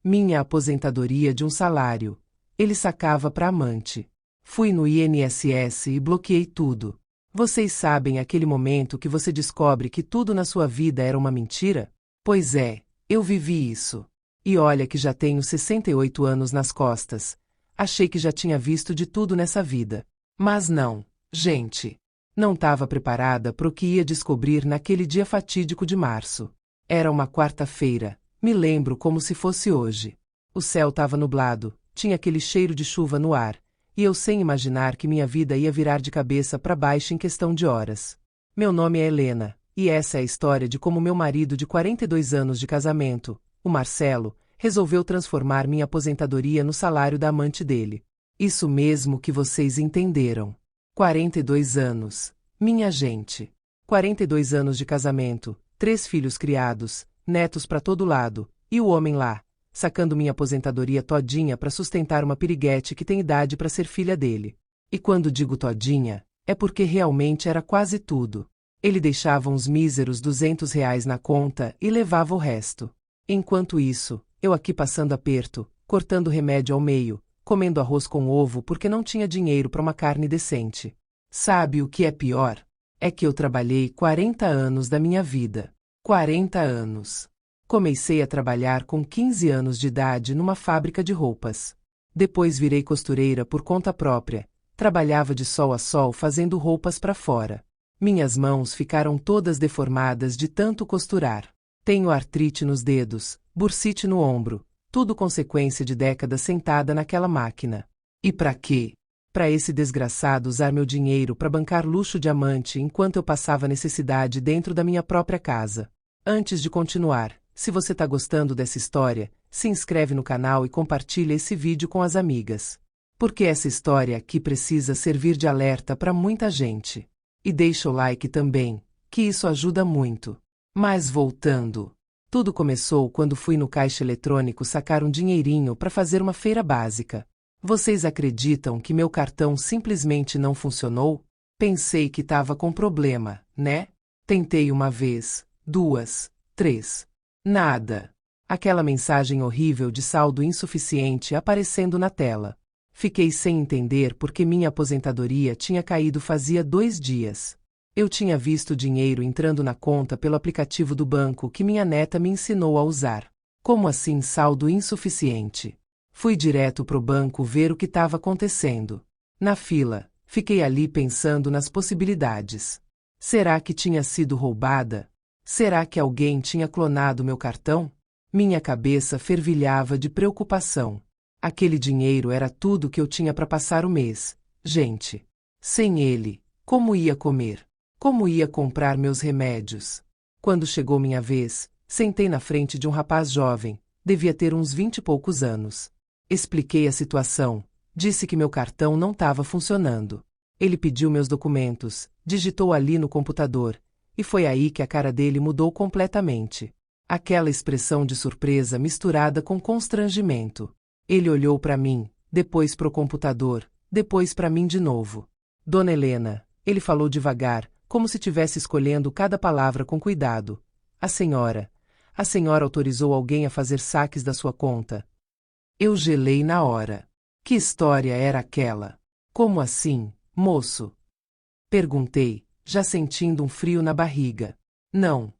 Minha aposentadoria de um salário. Ele sacava para amante. Fui no INSS e bloqueei tudo. Vocês sabem aquele momento que você descobre que tudo na sua vida era uma mentira? Pois é, eu vivi isso. E olha que já tenho 68 anos nas costas. Achei que já tinha visto de tudo nessa vida. Mas não, gente. Não estava preparada para o que ia descobrir naquele dia fatídico de março. Era uma quarta-feira, me lembro como se fosse hoje. O céu estava nublado, tinha aquele cheiro de chuva no ar, e eu sem imaginar que minha vida ia virar de cabeça para baixo em questão de horas. Meu nome é Helena, e essa é a história de como meu marido de 42 anos de casamento, o Marcelo, resolveu transformar minha aposentadoria no salário da amante dele. Isso mesmo que vocês entenderam. 42 anos. Minha gente. 42 anos de casamento, 3 filhos criados, netos para todo lado, e o homem lá, sacando minha aposentadoria todinha para sustentar uma piriguete que tem idade para ser filha dele. E quando digo todinha, é porque realmente era quase tudo. Ele deixava uns míseros R$ 200 na conta e levava o resto. Enquanto isso, eu aqui passando aperto, cortando remédio ao meio, comendo arroz com ovo porque não tinha dinheiro para uma carne decente. Sabe o que é pior? É que eu trabalhei 40 anos da minha vida. 40 anos. Comecei a trabalhar com 15 anos de idade numa fábrica de roupas. Depois virei costureira por conta própria. Trabalhava de sol a sol fazendo roupas para fora. Minhas mãos ficaram todas deformadas de tanto costurar. Tenho artrite nos dedos, bursite no ombro, tudo consequência de décadas sentada naquela máquina. E para quê? Para esse desgraçado usar meu dinheiro para bancar luxo diamante enquanto eu passava necessidade dentro da minha própria casa. Antes de continuar, se você tá gostando dessa história, se inscreve no canal e compartilha esse vídeo com as amigas. Porque essa história aqui precisa servir de alerta para muita gente. E deixa o like também, que isso ajuda muito. Mas voltando. Tudo começou quando fui no caixa eletrônico sacar um dinheirinho para fazer uma feira básica. Vocês acreditam que meu cartão simplesmente não funcionou? Pensei que estava com problema, né? Tentei uma vez, 2, 3. Nada. Aquela mensagem horrível de saldo insuficiente aparecendo na tela. Fiquei sem entender porque minha aposentadoria tinha caído fazia 2 dias. Eu tinha visto o dinheiro entrando na conta pelo aplicativo do banco que minha neta me ensinou a usar. Como assim saldo insuficiente? Fui direto pro banco ver o que estava acontecendo. Na fila, fiquei ali pensando nas possibilidades. Será que tinha sido roubada? Será que alguém tinha clonado meu cartão? Minha cabeça fervilhava de preocupação. Aquele dinheiro era tudo que eu tinha para passar o mês. Gente, sem ele, como ia comer? Como ia comprar meus remédios? Quando chegou minha vez, sentei na frente de um rapaz jovem, devia ter uns 20 e poucos anos. Expliquei a situação, disse que meu cartão não estava funcionando. Ele pediu meus documentos, digitou ali no computador, e foi aí que a cara dele mudou completamente. Aquela expressão de surpresa misturada com constrangimento. Ele olhou para mim, depois para o computador, depois para mim de novo. Dona Helena, ele falou devagar, como se estivesse escolhendo cada palavra com cuidado. A senhora autorizou alguém a fazer saques da sua conta. Eu gelei na hora. Que história era aquela? Como assim, moço? Perguntei, já sentindo um frio na barriga. Não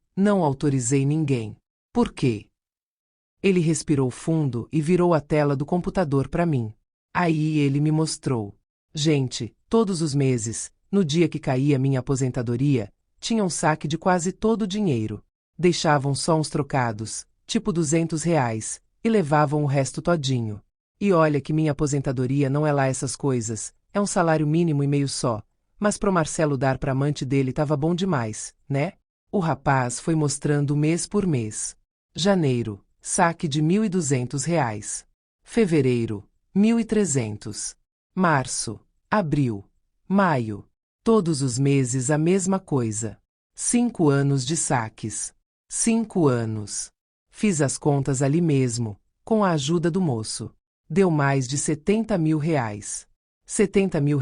autorizei ninguém. Por quê? Ele respirou fundo e virou a tela do computador para mim. Aí ele me mostrou. Gente, todos os meses, no dia que caía minha aposentadoria, tinha um saque de quase todo o dinheiro. Deixavam só uns trocados, tipo R$ 200, e levavam o resto todinho. E olha que minha aposentadoria não é lá essas coisas, é um salário mínimo e meio só, mas pro Marcelo dar pra amante dele tava bom demais, né? O rapaz foi mostrando mês por mês. Janeiro, saque de R$ 1.200. Fevereiro, 1.300. Março, abril, maio. Todos os meses a mesma coisa. 5 anos de saques. 5 anos. Fiz as contas ali mesmo, com a ajuda do moço. Deu mais de R$ 70 mil. R$ 70 mil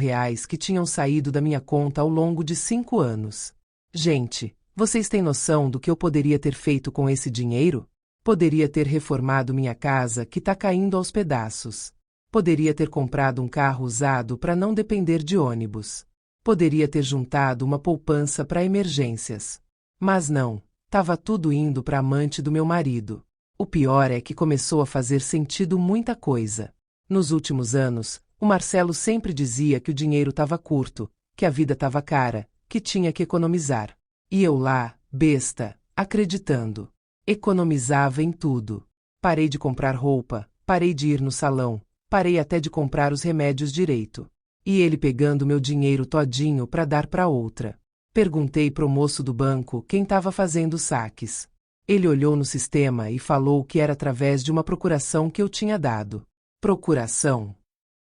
que tinham saído da minha conta ao longo de 5 anos. Gente, vocês têm noção do que eu poderia ter feito com esse dinheiro? Poderia ter reformado minha casa que tá caindo aos pedaços. Poderia ter comprado um carro usado para não depender de ônibus. Poderia ter juntado uma poupança para emergências. Mas não, tava tudo indo para amante do meu marido. O pior é que começou a fazer sentido muita coisa. Nos últimos anos, o Marcelo sempre dizia que o dinheiro tava curto, que a vida tava cara, que tinha que economizar. E eu lá, besta, acreditando. Economizava em tudo. Parei de comprar roupa, parei de ir no salão, parei até de comprar os remédios direito. E ele pegando meu dinheiro todinho para dar para outra. Perguntei pro moço do banco quem estava fazendo os saques. Ele olhou no sistema e falou que era através de uma procuração que eu tinha dado. Procuração?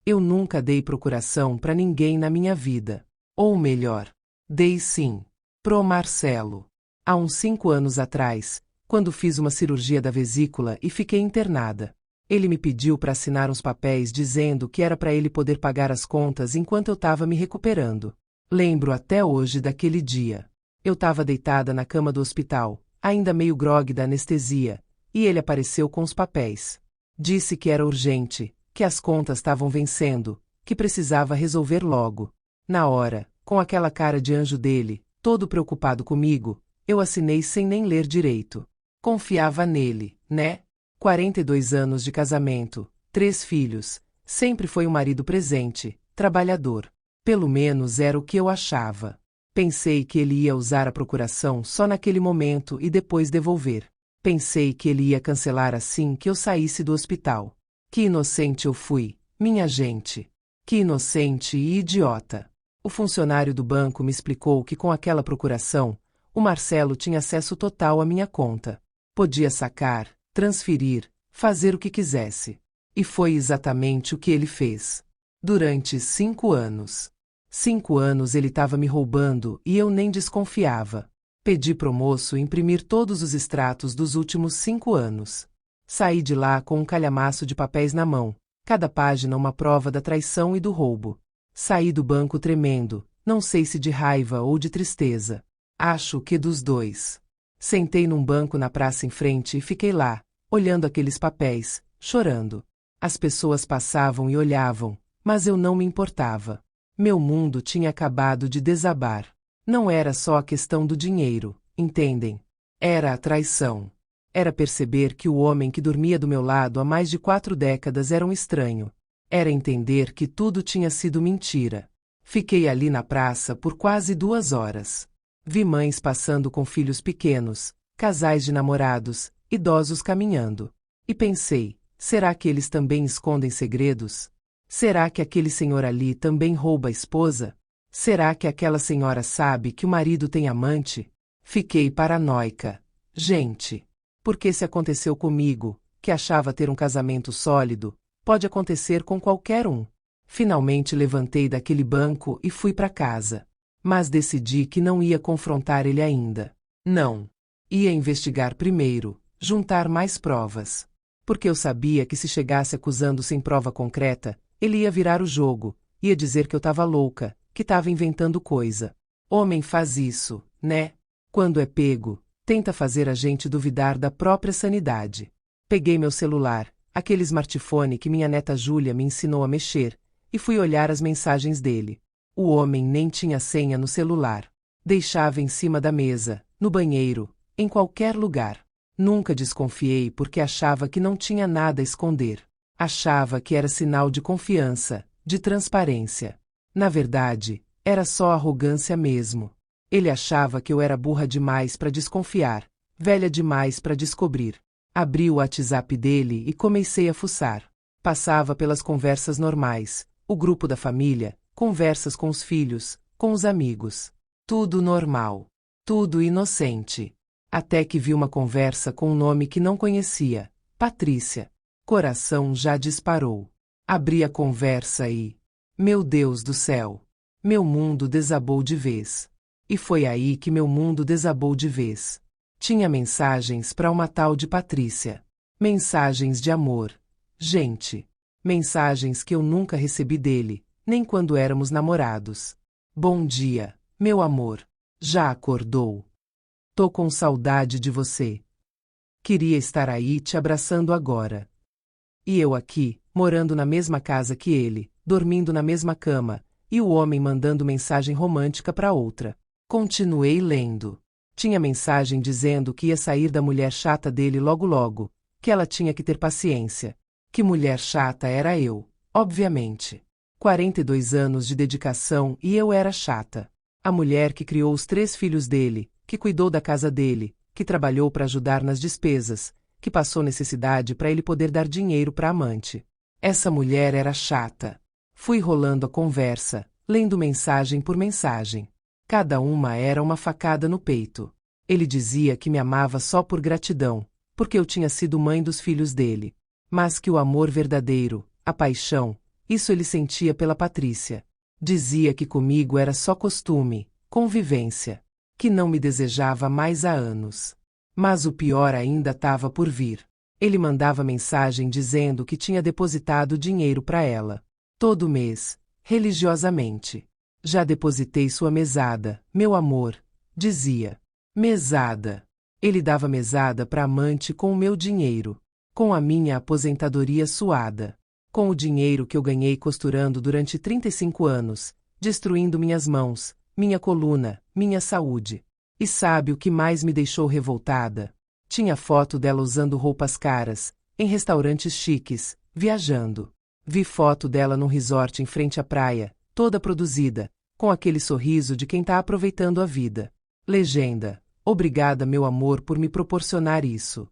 Eu nunca dei procuração para ninguém na minha vida. Ou melhor, dei sim. Pro Marcelo. Há uns 5 anos atrás, quando fiz uma cirurgia da vesícula e fiquei internada. Ele me pediu para assinar uns papéis dizendo que era para ele poder pagar as contas enquanto eu estava me recuperando. Lembro até hoje daquele dia. Eu estava deitada na cama do hospital, ainda meio grogue da anestesia, e ele apareceu com os papéis. Disse que era urgente, que as contas estavam vencendo, que precisava resolver logo. Na hora, com aquela cara de anjo dele, todo preocupado comigo, eu assinei sem nem ler direito. Confiava nele, né? 42 anos de casamento, 3 filhos, sempre foi um marido presente, trabalhador. Pelo menos era o que eu achava. Pensei que ele ia usar a procuração só naquele momento e depois devolver. Pensei que ele ia cancelar assim que eu saísse do hospital. Que inocente eu fui, minha gente. Que inocente e idiota. O funcionário do banco me explicou que com aquela procuração, o Marcelo tinha acesso total à minha conta. Podia sacar, transferir, fazer o que quisesse. E foi exatamente o que ele fez. Durante 5 anos. 5 anos ele estava me roubando e eu nem desconfiava. Pedi pro moço imprimir todos os extratos dos últimos 5 anos. Saí de lá com um calhamaço de papéis na mão, cada página uma prova da traição e do roubo. Saí do banco tremendo, não sei se de raiva ou de tristeza. Acho que dos dois. Sentei num banco na praça em frente e fiquei lá, olhando aqueles papéis, chorando. As pessoas passavam e olhavam, mas eu não me importava. Meu mundo tinha acabado de desabar. Não era só a questão do dinheiro, entendem? Era a traição. Era perceber que o homem que dormia do meu lado há mais de 4 décadas era um estranho. Era entender que tudo tinha sido mentira. Fiquei ali na praça por quase 2 horas. Vi mães passando com filhos pequenos, casais de namorados, idosos caminhando. E pensei, será que eles também escondem segredos? Será que aquele senhor ali também rouba a esposa? Será que aquela senhora sabe que o marido tem amante? Fiquei paranoica. Gente, porque se aconteceu comigo, que achava ter um casamento sólido, pode acontecer com qualquer um. Finalmente levantei daquele banco e fui para casa. Mas decidi que não ia confrontar ele ainda. Não. Ia investigar primeiro, juntar mais provas. Porque eu sabia que se chegasse acusando sem prova concreta, ele ia virar o jogo, ia dizer que eu estava louca, que estava inventando coisa. Homem faz isso, né? Quando é pego, tenta fazer a gente duvidar da própria sanidade. Peguei meu celular, aquele smartphone que minha neta Júlia me ensinou a mexer, e fui olhar as mensagens dele. O homem nem tinha senha no celular. Deixava em cima da mesa, no banheiro, em qualquer lugar. Nunca desconfiei porque achava que não tinha nada a esconder. Achava que era sinal de confiança, de transparência. Na verdade, era só arrogância mesmo. Ele achava que eu era burra demais para desconfiar, velha demais para descobrir. Abri o WhatsApp dele e comecei a fuçar. Passava pelas conversas normais, o grupo da família, conversas com os filhos, com os amigos. Tudo normal. Tudo inocente. Até que vi uma conversa com um nome que não conhecia, Patrícia. Coração já disparou. Abri a conversa e... Meu Deus do céu! Meu mundo desabou de vez. E foi aí que meu mundo desabou de vez. Tinha mensagens para uma tal de Patrícia. Mensagens de amor. Gente. Mensagens que eu nunca recebi dele, nem quando éramos namorados. Bom dia, meu amor. Já acordou? Tô com saudade de você. Queria estar aí te abraçando agora. E eu aqui, morando na mesma casa que ele, dormindo na mesma cama, e o homem mandando mensagem romântica para outra. Continuei lendo. Tinha mensagem dizendo que ia sair da mulher chata dele logo logo, que ela tinha que ter paciência. Que mulher chata era eu, obviamente. 42 anos de dedicação e eu era chata. A mulher que criou os 3 filhos dele, que cuidou da casa dele, que trabalhou para ajudar nas despesas, que passou necessidade para ele poder dar dinheiro para a amante. Essa mulher era chata. Fui rolando a conversa, lendo mensagem por mensagem. Cada uma era uma facada no peito. Ele dizia que me amava só por gratidão, porque eu tinha sido mãe dos filhos dele. Mas que o amor verdadeiro, a paixão, isso ele sentia pela Patrícia. Dizia que comigo era só costume, convivência. Que não me desejava mais há anos. Mas o pior ainda estava por vir. Ele mandava mensagem dizendo que tinha depositado dinheiro para ela. Todo mês, religiosamente. Já depositei sua mesada, meu amor, dizia. Mesada. Ele dava mesada para amante com o meu dinheiro, com a minha aposentadoria suada, com o dinheiro que eu ganhei costurando durante 35 anos, destruindo minhas mãos, minha coluna, minha saúde. E sabe o que mais me deixou revoltada? Tinha foto dela usando roupas caras, em restaurantes chiques, viajando. Vi foto dela num resort em frente à praia, toda produzida, com aquele sorriso de quem tá aproveitando a vida. Legenda: obrigada, meu amor, por me proporcionar isso.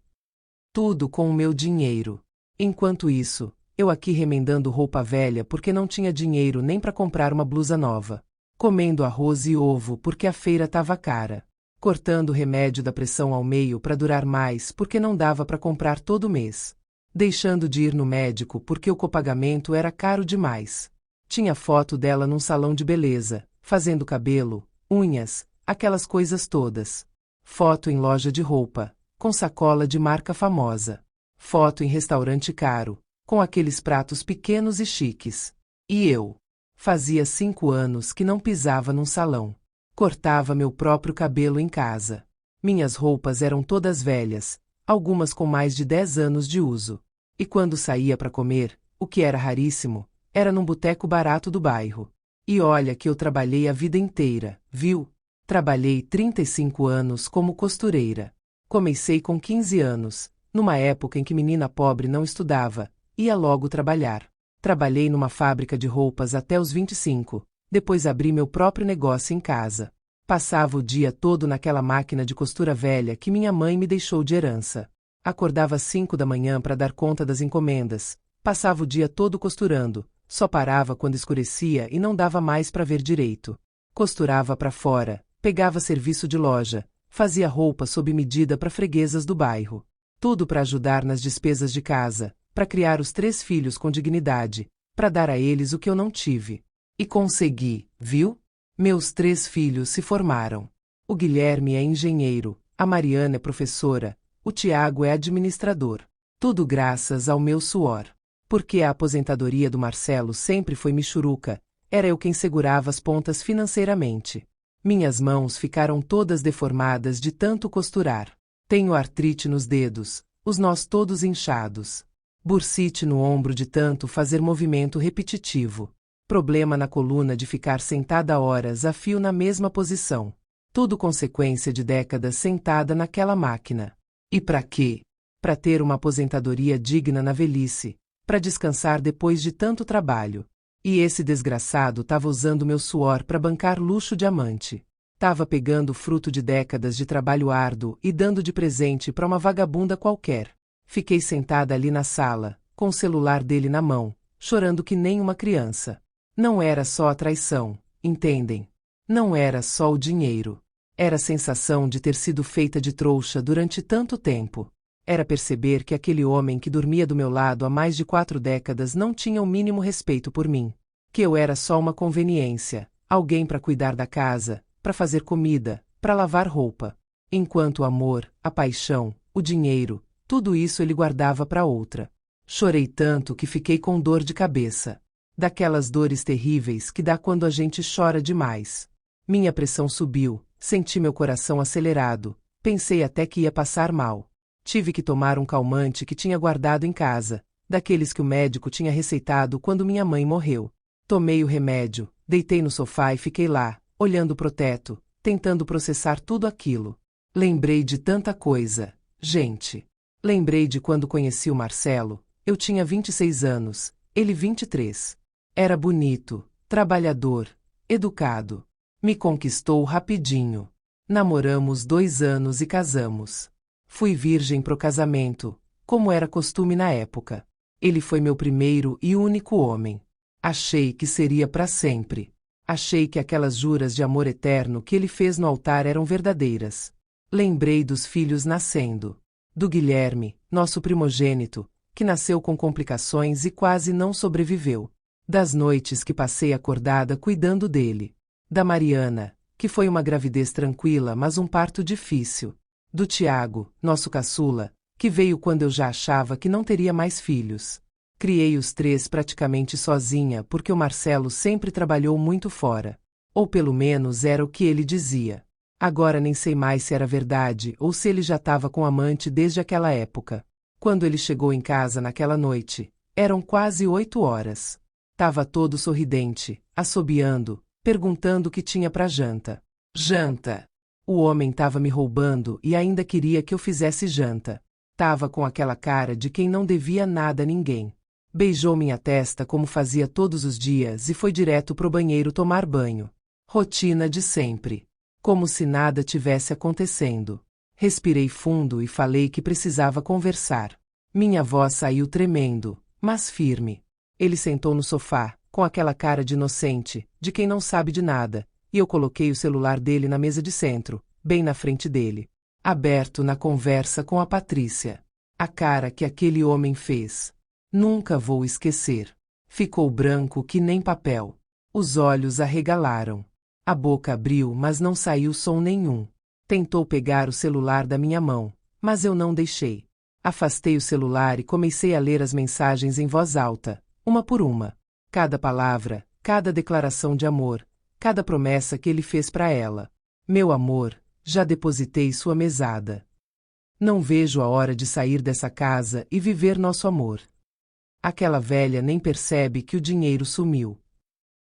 Tudo com o meu dinheiro. Enquanto isso, eu aqui remendando roupa velha porque não tinha dinheiro nem para comprar uma blusa nova. Comendo arroz e ovo porque a feira tava cara. Cortando o remédio da pressão ao meio para durar mais porque não dava para comprar todo mês. Deixando de ir no médico porque o copagamento era caro demais. Tinha foto dela num salão de beleza, fazendo cabelo, unhas, aquelas coisas todas. Foto em loja de roupa, com sacola de marca famosa. Foto em restaurante caro, com aqueles pratos pequenos e chiques. E eu? Fazia 5 anos que não pisava num salão. Cortava meu próprio cabelo em casa. Minhas roupas eram todas velhas, algumas com mais de 10 anos de uso. E quando saía para comer, o que era raríssimo, era num boteco barato do bairro. E olha que eu trabalhei a vida inteira, viu? Trabalhei 35 anos como costureira. Comecei com 15 anos, numa época em que menina pobre não estudava, ia logo trabalhar. Trabalhei numa fábrica de roupas até os 25, depois abri meu próprio negócio em casa. Passava o dia todo naquela máquina de costura velha que minha mãe me deixou de herança. Acordava às 5 da manhã para dar conta das encomendas, passava o dia todo costurando, só parava quando escurecia e não dava mais para ver direito. Costurava para fora, pegava serviço de loja, fazia roupa sob medida para freguesas do bairro. Tudo para ajudar nas despesas de casa, para criar os 3 filhos com dignidade, para dar a eles o que eu não tive. E consegui, viu? Meus 3 filhos se formaram. O Guilherme é engenheiro, a Mariana é professora, o Tiago é administrador. Tudo graças ao meu suor. Porque a aposentadoria do Marcelo sempre foi michuruca, era eu quem segurava as pontas financeiramente. Minhas mãos ficaram todas deformadas de tanto costurar. Tenho artrite nos dedos, os nós todos inchados. Bursite no ombro de tanto fazer movimento repetitivo. Problema na coluna de ficar sentada horas a fio na mesma posição. Tudo consequência de décadas sentada naquela máquina. E para quê? Para ter uma aposentadoria digna na velhice, para descansar depois de tanto trabalho. E esse desgraçado tava usando meu suor para bancar luxo de amante. Tava pegando fruto de décadas de trabalho árduo e dando de presente para uma vagabunda qualquer. Fiquei sentada ali na sala, com o celular dele na mão, chorando que nem uma criança. Não era só a traição, entendem? Não era só o dinheiro. Era a sensação de ter sido feita de trouxa durante tanto tempo. Era perceber que aquele homem que dormia do meu lado há mais de 4 décadas não tinha o mínimo respeito por mim. Que eu era só uma conveniência, alguém para cuidar da casa, para fazer comida, para lavar roupa. Enquanto o amor, a paixão, o dinheiro, tudo isso ele guardava para outra. Chorei tanto que fiquei com dor de cabeça. Daquelas dores terríveis que dá quando a gente chora demais. Minha pressão subiu, senti meu coração acelerado, pensei até que ia passar mal. Tive que tomar um calmante que tinha guardado em casa, daqueles que o médico tinha receitado quando minha mãe morreu. Tomei o remédio, deitei no sofá e fiquei lá, olhando pro teto, tentando processar tudo aquilo. Lembrei de tanta coisa, gente. Lembrei de quando conheci o Marcelo. Eu tinha 26 anos, ele 23. Era bonito, trabalhador, educado. Me conquistou rapidinho. Namoramos 2 anos e casamos. Fui virgem pro casamento, como era costume na época. Ele foi meu primeiro e único homem. Achei que seria para sempre. Achei que aquelas juras de amor eterno que ele fez no altar eram verdadeiras. Lembrei dos filhos nascendo. Do Guilherme, nosso primogênito, que nasceu com complicações e quase não sobreviveu. Das noites que passei acordada cuidando dele. Da Mariana, que foi uma gravidez tranquila mas um parto difícil. Do Tiago, nosso caçula, que veio quando eu já achava que não teria mais filhos. Criei os 3 praticamente sozinha porque o Marcelo sempre trabalhou muito fora. Ou pelo menos era o que ele dizia. Agora nem sei mais se era verdade ou se ele já estava com amante desde aquela época. Quando ele chegou em casa naquela noite, eram quase 8 horas. Tava todo sorridente, assobiando, perguntando o que tinha para janta. Janta! O homem tava me roubando e ainda queria que eu fizesse janta. Tava com aquela cara de quem não devia nada a ninguém. Beijou minha testa como fazia todos os dias e foi direto pro banheiro tomar banho. Rotina de sempre. Como se nada tivesse acontecendo. Respirei fundo e falei que precisava conversar. Minha voz saiu tremendo, mas firme. Ele sentou no sofá, com aquela cara de inocente, de quem não sabe de nada, e eu coloquei o celular dele na mesa de centro, bem na frente dele. Aberto na conversa com a Patrícia. A cara que aquele homem fez. Nunca vou esquecer. Ficou branco que nem papel. Os olhos arregalaram. A boca abriu, mas não saiu som nenhum. Tentou pegar o celular da minha mão, mas eu não deixei. Afastei o celular e comecei a ler as mensagens em voz alta, uma por uma. Cada palavra, cada declaração de amor, cada promessa que ele fez para ela. Meu amor, já depositei sua mesada. Não vejo a hora de sair dessa casa e viver nosso amor. Aquela velha nem percebe que o dinheiro sumiu.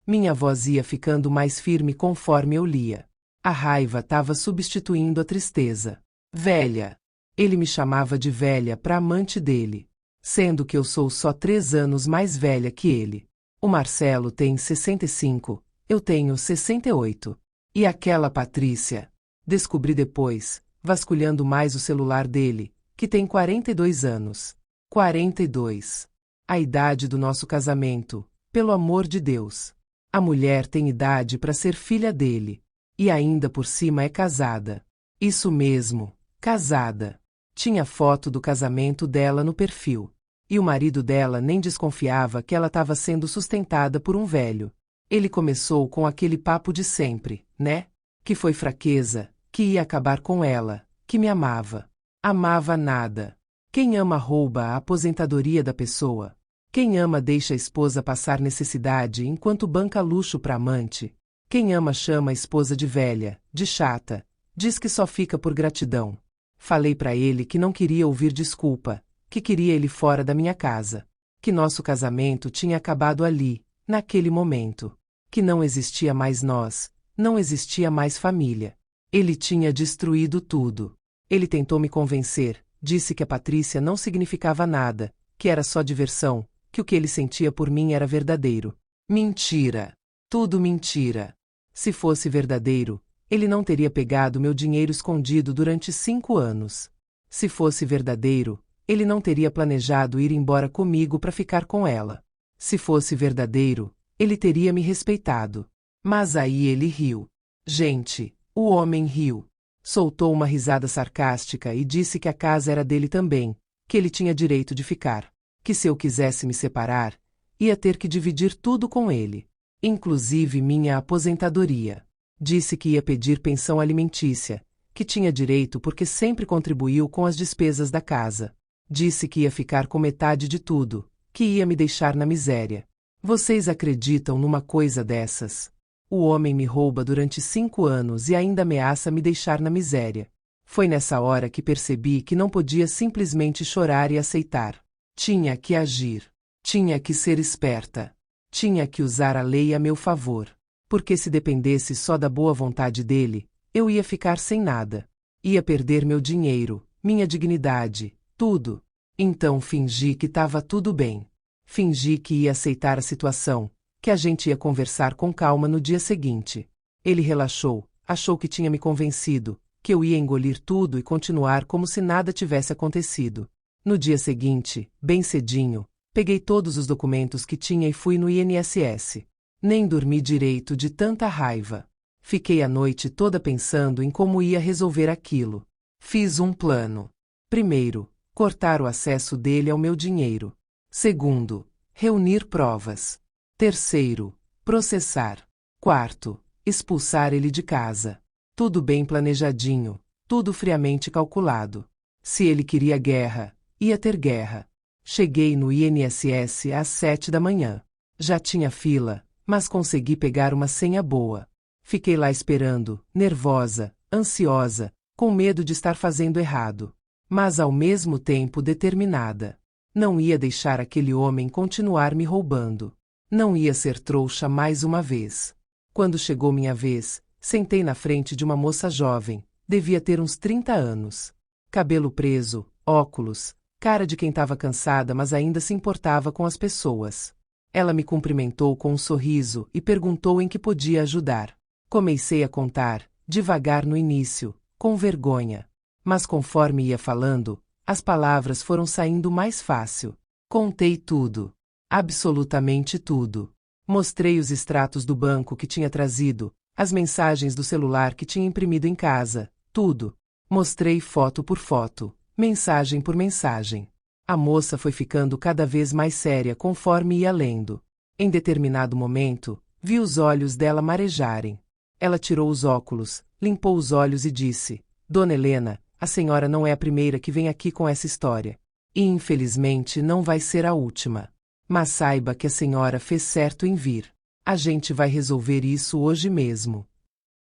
Minha voz ia ficando mais firme conforme eu lia. A raiva estava substituindo a tristeza. Velha. Ele me chamava de velha para amante dele. Sendo que eu sou só 3 anos mais velha que ele. O Marcelo tem 65, eu tenho 68. E aquela Patrícia? Descobri depois, vasculhando mais o celular dele, que tem 42 anos. 42. A idade do nosso casamento, pelo amor de Deus. A mulher tem idade para ser filha dele. E ainda por cima é casada. Isso mesmo, casada. Tinha foto do casamento dela no perfil. E o marido dela nem desconfiava que ela estava sendo sustentada por um velho. Ele começou com aquele papo de sempre, né? Que foi fraqueza, que ia acabar com ela, que me amava. Amava nada. Quem ama rouba a aposentadoria da pessoa. Quem ama deixa a esposa passar necessidade enquanto banca luxo para amante. Quem ama chama a esposa de velha, de chata. Diz que só fica por gratidão. Falei para ele que não queria ouvir desculpa, que queria ele fora da minha casa. Que nosso casamento tinha acabado ali, naquele momento. Que não existia mais nós, não existia mais família. Ele tinha destruído tudo. Ele tentou me convencer, disse que a Patrícia não significava nada, que era só diversão, que o que ele sentia por mim era verdadeiro. Mentira! Tudo mentira! Se fosse verdadeiro, ele não teria pegado meu dinheiro escondido durante 5 anos. Se fosse verdadeiro, ele não teria planejado ir embora comigo para ficar com ela. Se fosse verdadeiro, ele teria me respeitado. Mas aí ele riu. Gente, o homem riu. Soltou uma risada sarcástica e disse que a casa era dele também, que ele tinha direito de ficar. Que se eu quisesse me separar, ia ter que dividir tudo com ele, inclusive minha aposentadoria. Disse que ia pedir pensão alimentícia, que tinha direito porque sempre contribuiu com as despesas da casa. Disse que ia ficar com metade de tudo, que ia me deixar na miséria. Vocês acreditam numa coisa dessas? O homem me rouba durante 5 anos e ainda ameaça me deixar na miséria. Foi nessa hora que percebi que não podia simplesmente chorar e aceitar. Tinha que agir. Tinha que ser esperta. Tinha que usar a lei a meu favor. Porque se dependesse só da boa vontade dele, eu ia ficar sem nada. Ia perder meu dinheiro, minha dignidade, tudo. Então fingi que estava tudo bem. Fingi que ia aceitar a situação, que a gente ia conversar com calma no dia seguinte. Ele relaxou, achou que tinha me convencido, que eu ia engolir tudo e continuar como se nada tivesse acontecido. No dia seguinte, bem cedinho, peguei todos os documentos que tinha e fui no INSS. Nem dormi direito de tanta raiva. Fiquei a noite toda pensando em como ia resolver aquilo. Fiz um plano. Primeiro, cortar o acesso dele ao meu dinheiro. Segundo, reunir provas. Terceiro, processar. Quarto, expulsar ele de casa. Tudo bem planejadinho, tudo friamente calculado. Se ele queria guerra, ia ter guerra. Cheguei no INSS às 7 da manhã. Já tinha fila, mas consegui pegar uma senha boa. Fiquei lá esperando, nervosa, ansiosa, com medo de estar fazendo errado. Mas ao mesmo tempo determinada. Não ia deixar aquele homem continuar me roubando. Não ia ser trouxa mais uma vez. Quando chegou minha vez, sentei na frente de uma moça jovem, devia ter uns 30 anos. Cabelo preso, óculos, cara de quem estava cansada mas ainda se importava com as pessoas. Ela me cumprimentou com um sorriso e perguntou em que podia ajudar. Comecei a contar, devagar no início, com vergonha. Mas conforme ia falando, as palavras foram saindo mais fácil. Contei tudo. Absolutamente tudo. Mostrei os extratos do banco que tinha trazido, as mensagens do celular que tinha imprimido em casa, tudo. Mostrei foto por foto, mensagem por mensagem. A moça foi ficando cada vez mais séria conforme ia lendo. Em determinado momento, vi os olhos dela marejarem. Ela tirou os óculos, limpou os olhos e disse: Dona Helena, a senhora não é a primeira que vem aqui com essa história. E infelizmente não vai ser a última. Mas saiba que a senhora fez certo em vir. A gente vai resolver isso hoje mesmo.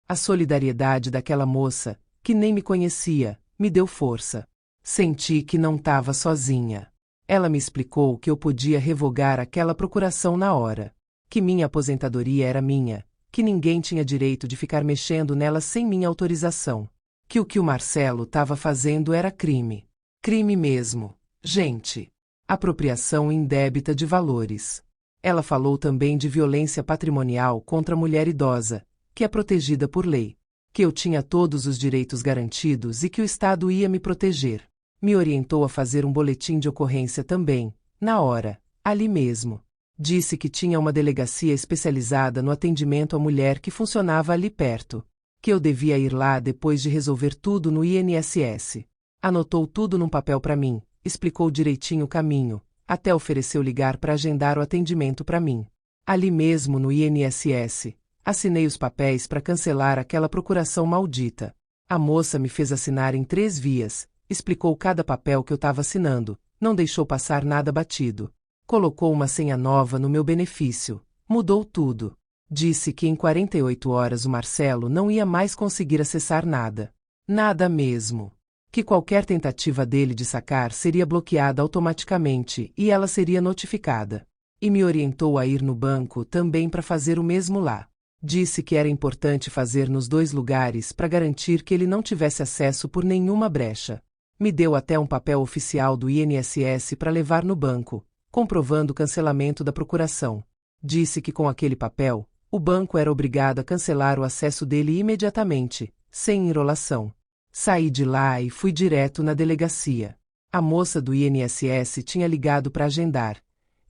A solidariedade daquela moça, que nem me conhecia, me deu força. Senti que não estava sozinha. Ela me explicou que eu podia revogar aquela procuração na hora. Que minha aposentadoria era minha, que ninguém tinha direito de ficar mexendo nela sem minha autorização. Que o Marcelo estava fazendo era crime. Crime mesmo. Gente. Apropriação indébita de valores. Ela falou também de violência patrimonial contra a mulher idosa, que é protegida por lei. Que eu tinha todos os direitos garantidos e que o Estado ia me proteger. Me orientou a fazer um boletim de ocorrência também, na hora, ali mesmo. Disse que tinha uma delegacia especializada no atendimento à mulher que funcionava ali perto. Que eu devia ir lá depois de resolver tudo no INSS. Anotou tudo num papel para mim, explicou direitinho o caminho, até ofereceu ligar para agendar o atendimento para mim. Ali mesmo no INSS, assinei os papéis para cancelar aquela procuração maldita. A moça me fez assinar em 3 vias, explicou cada papel que eu estava assinando, não deixou passar nada batido. Colocou uma senha nova no meu benefício, mudou tudo. Disse que em 48 horas o Marcelo não ia mais conseguir acessar nada. Nada mesmo. Que qualquer tentativa dele de sacar seria bloqueada automaticamente e ela seria notificada. E me orientou a ir no banco também para fazer o mesmo lá. Disse que era importante fazer nos 2 lugares para garantir que ele não tivesse acesso por nenhuma brecha. Me deu até um papel oficial do INSS para levar no banco, comprovando o cancelamento da procuração. Disse que com aquele papel, o banco era obrigado a cancelar o acesso dele imediatamente, sem enrolação. Saí de lá e fui direto na delegacia. A moça do INSS tinha ligado para agendar.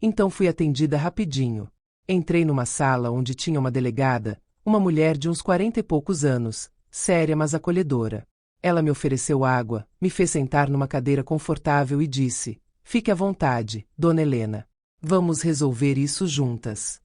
Então fui atendida rapidinho. Entrei numa sala onde tinha uma delegada, uma mulher de uns 40 e poucos anos, séria mas acolhedora. Ela me ofereceu água, me fez sentar numa cadeira confortável e disse: Fique à vontade, Dona Helena. Vamos resolver isso juntas.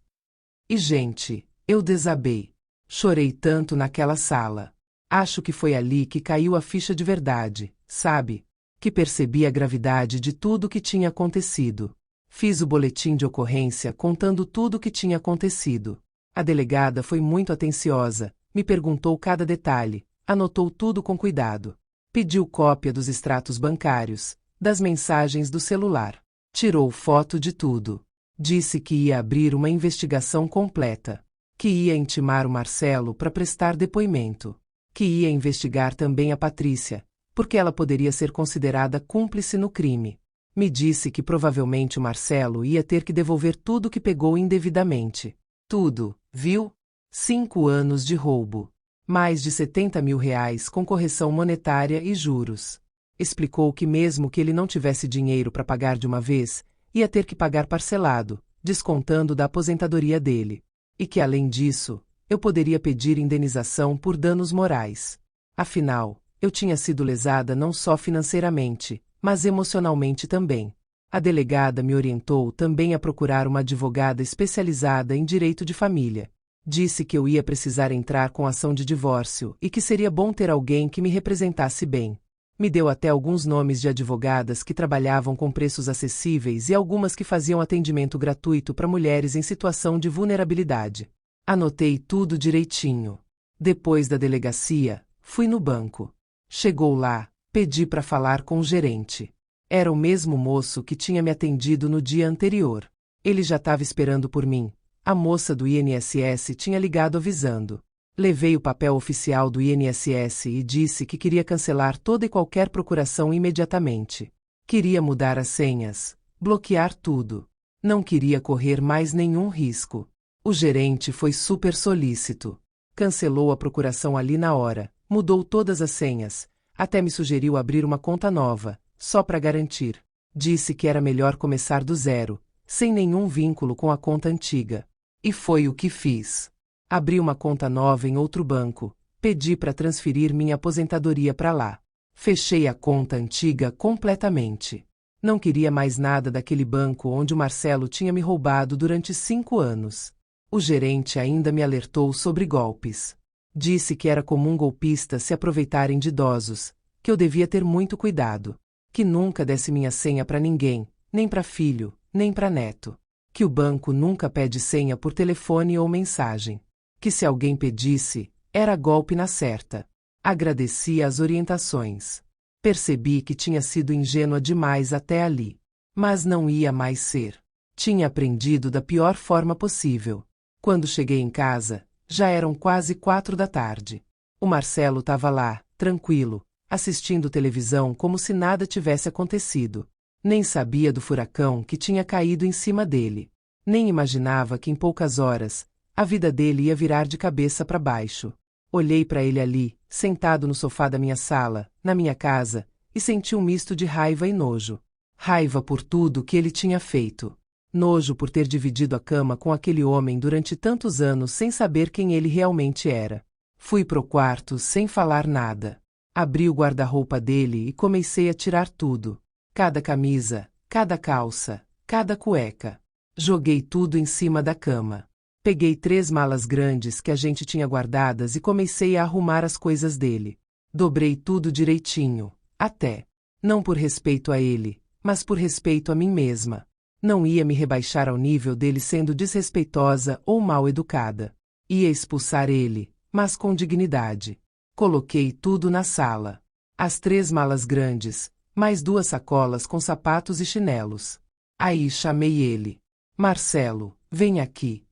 E gente, eu desabei. Chorei tanto naquela sala. Acho que foi ali que caiu a ficha de verdade, sabe? Que percebi a gravidade de tudo o que tinha acontecido. Fiz o boletim de ocorrência contando tudo o que tinha acontecido. A delegada foi muito atenciosa, me perguntou cada detalhe, anotou tudo com cuidado. Pediu cópia dos extratos bancários, das mensagens do celular. Tirou foto de tudo. Disse que ia abrir uma investigação completa. Que ia intimar o Marcelo para prestar depoimento. Que ia investigar também a Patrícia, porque ela poderia ser considerada cúmplice no crime. Me disse que provavelmente o Marcelo ia ter que devolver tudo que pegou indevidamente. Tudo, viu? 5 anos de roubo. Mais de 70 mil reais com correção monetária e juros. Explicou que mesmo que ele não tivesse dinheiro para pagar de uma vez, ia ter que pagar parcelado, descontando da aposentadoria dele. E que além disso, eu poderia pedir indenização por danos morais. Afinal, eu tinha sido lesada não só financeiramente, mas emocionalmente também. A delegada me orientou também a procurar uma advogada especializada em direito de família. Disse que eu ia precisar entrar com ação de divórcio e que seria bom ter alguém que me representasse bem. Me deu até alguns nomes de advogadas que trabalhavam com preços acessíveis e algumas que faziam atendimento gratuito para mulheres em situação de vulnerabilidade. Anotei tudo direitinho. Depois da delegacia, fui no banco. Chegou lá, pedi para falar com o gerente. Era o mesmo moço que tinha me atendido no dia anterior. Ele já estava esperando por mim. A moça do INSS tinha ligado avisando. Levei o papel oficial do INSS e disse que queria cancelar toda e qualquer procuração imediatamente. Queria mudar as senhas, bloquear tudo. Não queria correr mais nenhum risco. O gerente foi super solícito. Cancelou a procuração ali na hora, mudou todas as senhas, até me sugeriu abrir uma conta nova, só para garantir. Disse que era melhor começar do zero, sem nenhum vínculo com a conta antiga. E foi o que fiz. Abri uma conta nova em outro banco, pedi para transferir minha aposentadoria para lá. Fechei a conta antiga completamente. Não queria mais nada daquele banco onde o Marcelo tinha me roubado durante 5 anos. O gerente ainda me alertou sobre golpes. Disse que era comum golpistas se aproveitarem de idosos, que eu devia ter muito cuidado, que nunca desse minha senha para ninguém, nem para filho, nem para neto, que o banco nunca pede senha por telefone ou mensagem, que se alguém pedisse, era golpe na certa. Agradeci as orientações. Percebi que tinha sido ingênua demais até ali, mas não ia mais ser. Tinha aprendido da pior forma possível. Quando cheguei em casa, já eram quase 4 da tarde. O Marcelo estava lá, tranquilo, assistindo televisão como se nada tivesse acontecido. Nem sabia do furacão que tinha caído em cima dele. Nem imaginava que em poucas horas, a vida dele ia virar de cabeça para baixo. Olhei para ele ali, sentado no sofá da minha sala, na minha casa, e senti um misto de raiva e nojo. Raiva por tudo que ele tinha feito. Nojo por ter dividido a cama com aquele homem durante tantos anos sem saber quem ele realmente era. Fui pro quarto sem falar nada. Abri o guarda-roupa dele e comecei a tirar tudo. Cada camisa, cada calça, cada cueca. Joguei tudo em cima da cama. Peguei 3 malas grandes que a gente tinha guardadas e comecei a arrumar as coisas dele. Dobrei tudo direitinho, até. Não por respeito a ele, mas por respeito a mim mesma. Não ia me rebaixar ao nível dele sendo desrespeitosa ou mal educada. Ia expulsar ele, mas com dignidade. Coloquei tudo na sala. As 3 malas grandes, mais 2 sacolas com sapatos e chinelos. Aí chamei ele. Marcelo, vem aqui.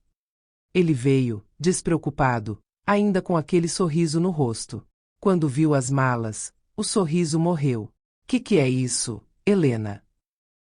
Ele veio, despreocupado, ainda com aquele sorriso no rosto. Quando viu as malas, o sorriso morreu. Que é isso, Helena?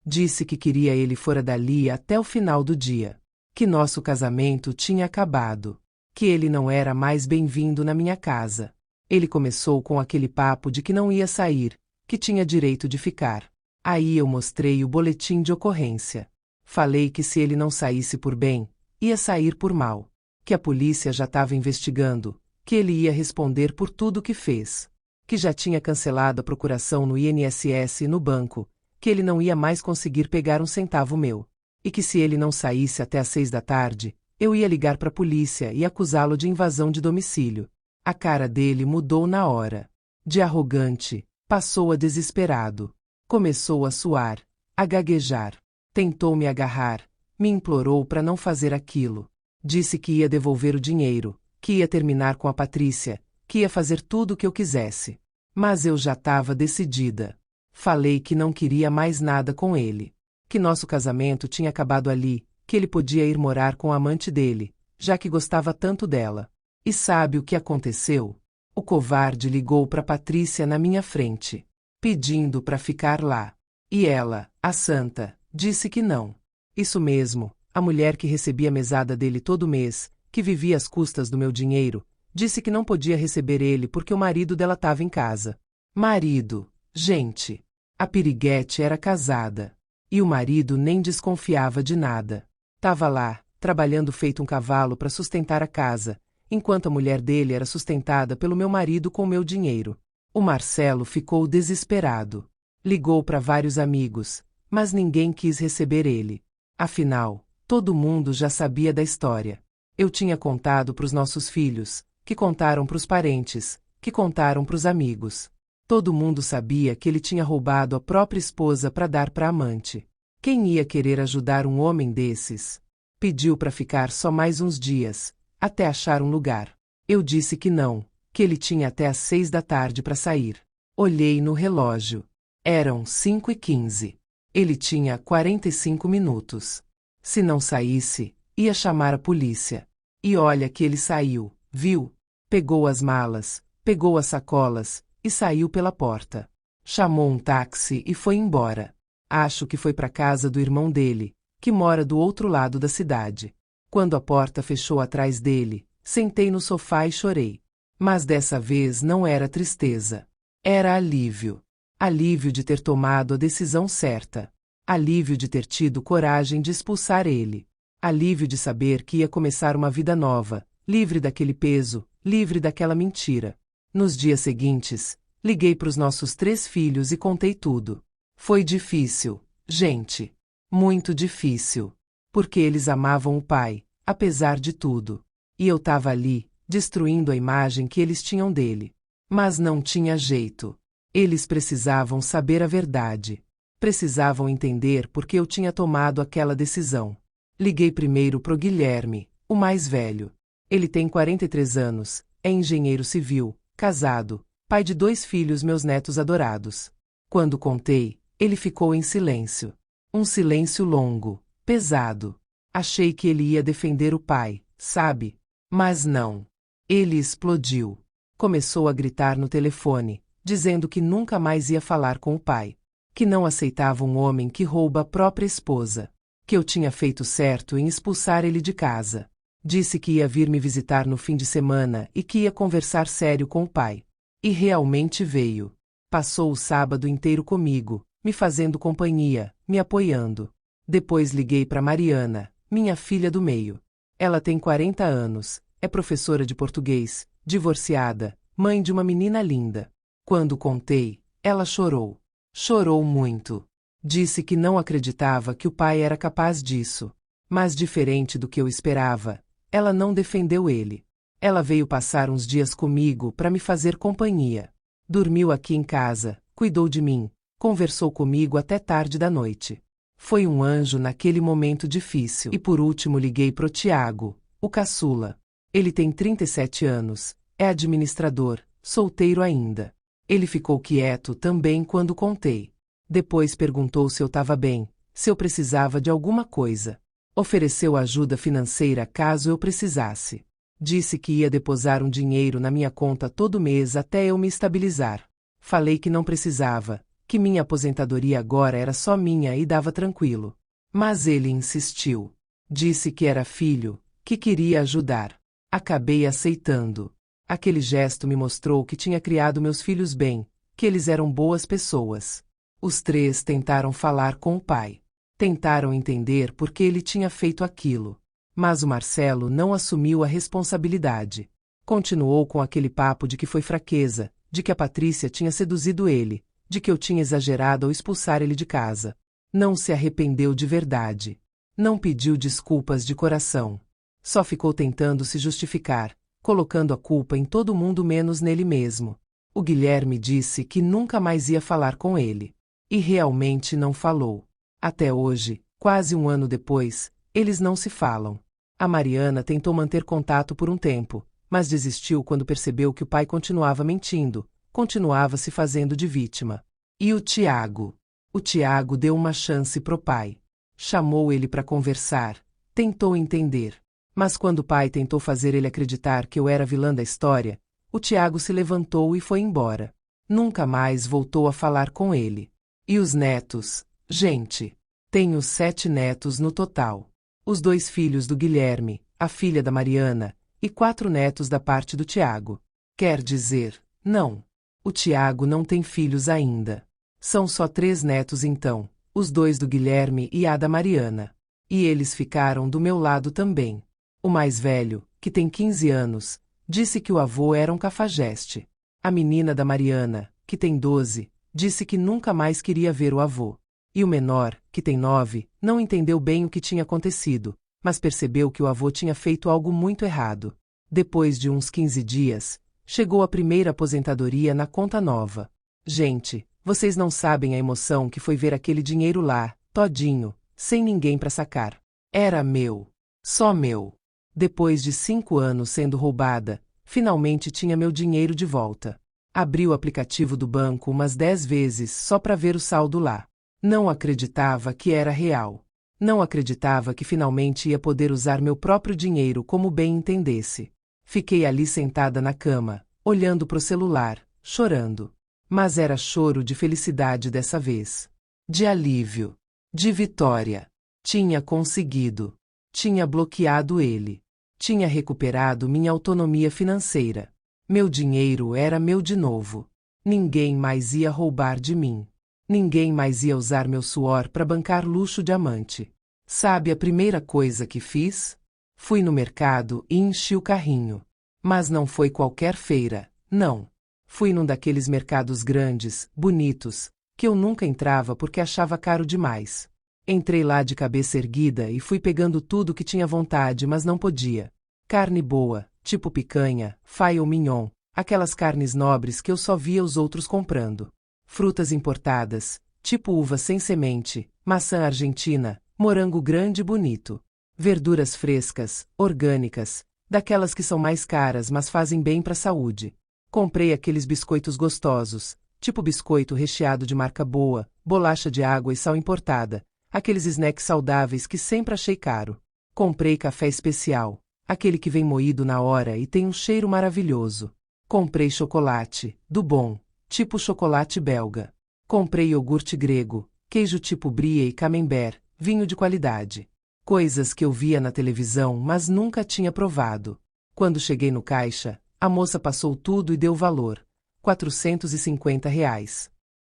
Disse que queria ele fora dali até o final do dia. Que nosso casamento tinha acabado. Que ele não era mais bem-vindo na minha casa. Ele começou com aquele papo de que não ia sair, que tinha direito de ficar. Aí eu mostrei o boletim de ocorrência. Falei que se ele não saísse por bem, ia sair por mal. Que a polícia já estava investigando, que ele ia responder por tudo que fez. Que já tinha cancelado a procuração no INSS e no banco, que ele não ia mais conseguir pegar um centavo meu. E que se ele não saísse até às 6 da tarde, eu ia ligar para a polícia e acusá-lo de invasão de domicílio. A cara dele mudou na hora. De arrogante, passou a desesperado. Começou a suar, a gaguejar. Tentou me agarrar, me implorou para não fazer aquilo. Disse que ia devolver o dinheiro, que ia terminar com a Patrícia, que ia fazer tudo o que eu quisesse. Mas eu já estava decidida. Falei que não queria mais nada com ele. Que nosso casamento tinha acabado ali, que ele podia ir morar com a amante dele, já que gostava tanto dela. E sabe o que aconteceu? O covarde ligou para Patrícia na minha frente, pedindo para ficar lá. E ela, a santa, disse que não. Isso mesmo, a mulher que recebia a mesada dele todo mês, que vivia às custas do meu dinheiro, disse que não podia receber ele porque o marido dela estava em casa. Marido, gente. A piriguete era casada. E o marido nem desconfiava de nada. Tava lá, trabalhando feito um cavalo para sustentar a casa, enquanto a mulher dele era sustentada pelo meu marido com meu dinheiro. O Marcelo ficou desesperado. Ligou para vários amigos, mas ninguém quis receber ele. Afinal, todo mundo já sabia da história. Eu tinha contado para os nossos filhos, que contaram para os parentes, que contaram para os amigos. Todo mundo sabia que ele tinha roubado a própria esposa para dar para a amante. Quem ia querer ajudar um homem desses? Pediu para ficar só mais uns dias, até achar um lugar. Eu disse que não, que ele tinha até às 6 da tarde para sair. Olhei no relógio. Eram 5h15. Ele tinha 45 minutos. Se não saísse, ia chamar a polícia. E olha que ele saiu, viu? Pegou as malas, pegou as sacolas e saiu pela porta. Chamou um táxi e foi embora. Acho que foi para casa do irmão dele, que mora do outro lado da cidade. Quando a porta fechou atrás dele, sentei no sofá e chorei. Mas dessa vez não era tristeza. Era alívio. Alívio de ter tomado a decisão certa. Alívio de ter tido coragem de expulsar ele. Alívio de saber que ia começar uma vida nova, livre daquele peso, livre daquela mentira. Nos dias seguintes, liguei para os nossos 3 filhos e contei tudo. Foi difícil, gente. Muito difícil. Porque eles amavam o pai, apesar de tudo. E eu estava ali, destruindo a imagem que eles tinham dele. Mas não tinha jeito. Eles precisavam saber a verdade. Precisavam entender por que eu tinha tomado aquela decisão. Liguei primeiro pro Guilherme, o mais velho. Ele tem 43 anos, é engenheiro civil, casado, pai de 2 filhos, meus netos adorados. Quando contei, ele ficou em silêncio. Um silêncio longo, pesado. Achei que ele ia defender o pai, sabe? Mas não. Ele explodiu. Começou a gritar no telefone, dizendo que nunca mais ia falar com o pai. Que não aceitava um homem que rouba a própria esposa. Que eu tinha feito certo em expulsar ele de casa. Disse que ia vir me visitar no fim de semana e que ia conversar sério com o pai. E realmente veio. Passou o sábado inteiro comigo, me fazendo companhia, me apoiando. Depois liguei para Mariana, minha filha do meio. Ela tem 40 anos, é professora de português, divorciada, mãe de uma menina linda. Quando contei, ela chorou. Chorou muito. Disse que não acreditava que o pai era capaz disso. Mas diferente do que eu esperava, ela não defendeu ele. Ela veio passar uns dias comigo para me fazer companhia. Dormiu aqui em casa, cuidou de mim, conversou comigo até tarde da noite. Foi um anjo naquele momento difícil. E por último liguei pro Tiago, o caçula. Ele tem 37 anos, é administrador, solteiro ainda. Ele ficou quieto também quando contei. Depois perguntou se eu estava bem, se eu precisava de alguma coisa. Ofereceu ajuda financeira caso eu precisasse. Disse que ia depositar um dinheiro na minha conta todo mês até eu me estabilizar. Falei que não precisava, que minha aposentadoria agora era só minha e dava tranquilo. Mas ele insistiu. Disse que era filho, que queria ajudar. Acabei aceitando. Aquele gesto me mostrou que tinha criado meus filhos bem, que eles eram boas pessoas. Os 3 tentaram falar com o pai. Tentaram entender por que ele tinha feito aquilo. Mas o Marcelo não assumiu a responsabilidade. Continuou com aquele papo de que foi fraqueza, de que a Patrícia tinha seduzido ele, de que eu tinha exagerado ao expulsar ele de casa. Não se arrependeu de verdade. Não pediu desculpas de coração. Só ficou tentando se justificar, colocando a culpa em todo mundo menos nele mesmo. O Guilherme disse que nunca mais ia falar com ele. E realmente não falou. Até hoje, quase um ano depois, eles não se falam. A Mariana tentou manter contato por um tempo, mas desistiu quando percebeu que o pai continuava mentindo, continuava se fazendo de vítima. E o Tiago? O Tiago deu uma chance pro pai. Chamou ele para conversar, tentou entender. Mas quando o pai tentou fazer ele acreditar que eu era vilã da história, o Tiago se levantou e foi embora. Nunca mais voltou a falar com ele. E os netos? Gente, tenho 7 netos no total. Os 2 filhos do Guilherme, a filha da Mariana, e 4 netos da parte do Tiago. Quer dizer, não. O Tiago não tem filhos ainda. São só 3 netos então, os 2 do Guilherme e a da Mariana. E eles ficaram do meu lado também. O mais velho, que tem 15 anos, disse que o avô era um cafajeste. A menina da Mariana, que tem 12, disse que nunca mais queria ver o avô. E o menor, que tem 9, não entendeu bem o que tinha acontecido, mas percebeu que o avô tinha feito algo muito errado. Depois de uns 15 dias, chegou a primeira aposentadoria na conta nova. Gente, vocês não sabem a emoção que foi ver aquele dinheiro lá, todinho, sem ninguém para sacar. Era meu. Só meu. Depois de 5 anos sendo roubada, finalmente tinha meu dinheiro de volta. Abri o aplicativo do banco umas 10 vezes só para ver o saldo lá. Não acreditava que era real. Não acreditava que finalmente ia poder usar meu próprio dinheiro como bem entendesse. Fiquei ali sentada na cama, olhando pro celular, chorando. Mas era choro de felicidade dessa vez. De alívio. De vitória. Tinha conseguido. Tinha bloqueado ele. Tinha recuperado minha autonomia financeira. Meu dinheiro era meu de novo. Ninguém mais ia roubar de mim. Ninguém mais ia usar meu suor para bancar luxo diamante. Sabe a primeira coisa que fiz? Fui no mercado e enchi o carrinho. Mas não foi qualquer feira, não. Fui num daqueles mercados grandes, bonitos, que eu nunca entrava porque achava caro demais. Entrei lá de cabeça erguida e fui pegando tudo que tinha vontade, mas não podia. Carne boa, tipo picanha, filé ou mignon, aquelas carnes nobres que eu só via os outros comprando. Frutas importadas, tipo uva sem semente, maçã argentina, morango grande e bonito. Verduras frescas, orgânicas, daquelas que são mais caras mas fazem bem para a saúde. Comprei aqueles biscoitos gostosos, tipo biscoito recheado de marca boa, bolacha de água e sal importada, aqueles snacks saudáveis que sempre achei caro. Comprei café especial, aquele que vem moído na hora e tem um cheiro maravilhoso. Comprei chocolate, do bom, tipo chocolate belga. Comprei iogurte grego, queijo tipo brie e camembert, vinho de qualidade. Coisas que eu via na televisão, mas nunca tinha provado. Quando cheguei no caixa, a moça passou tudo e deu valor. R$ 450.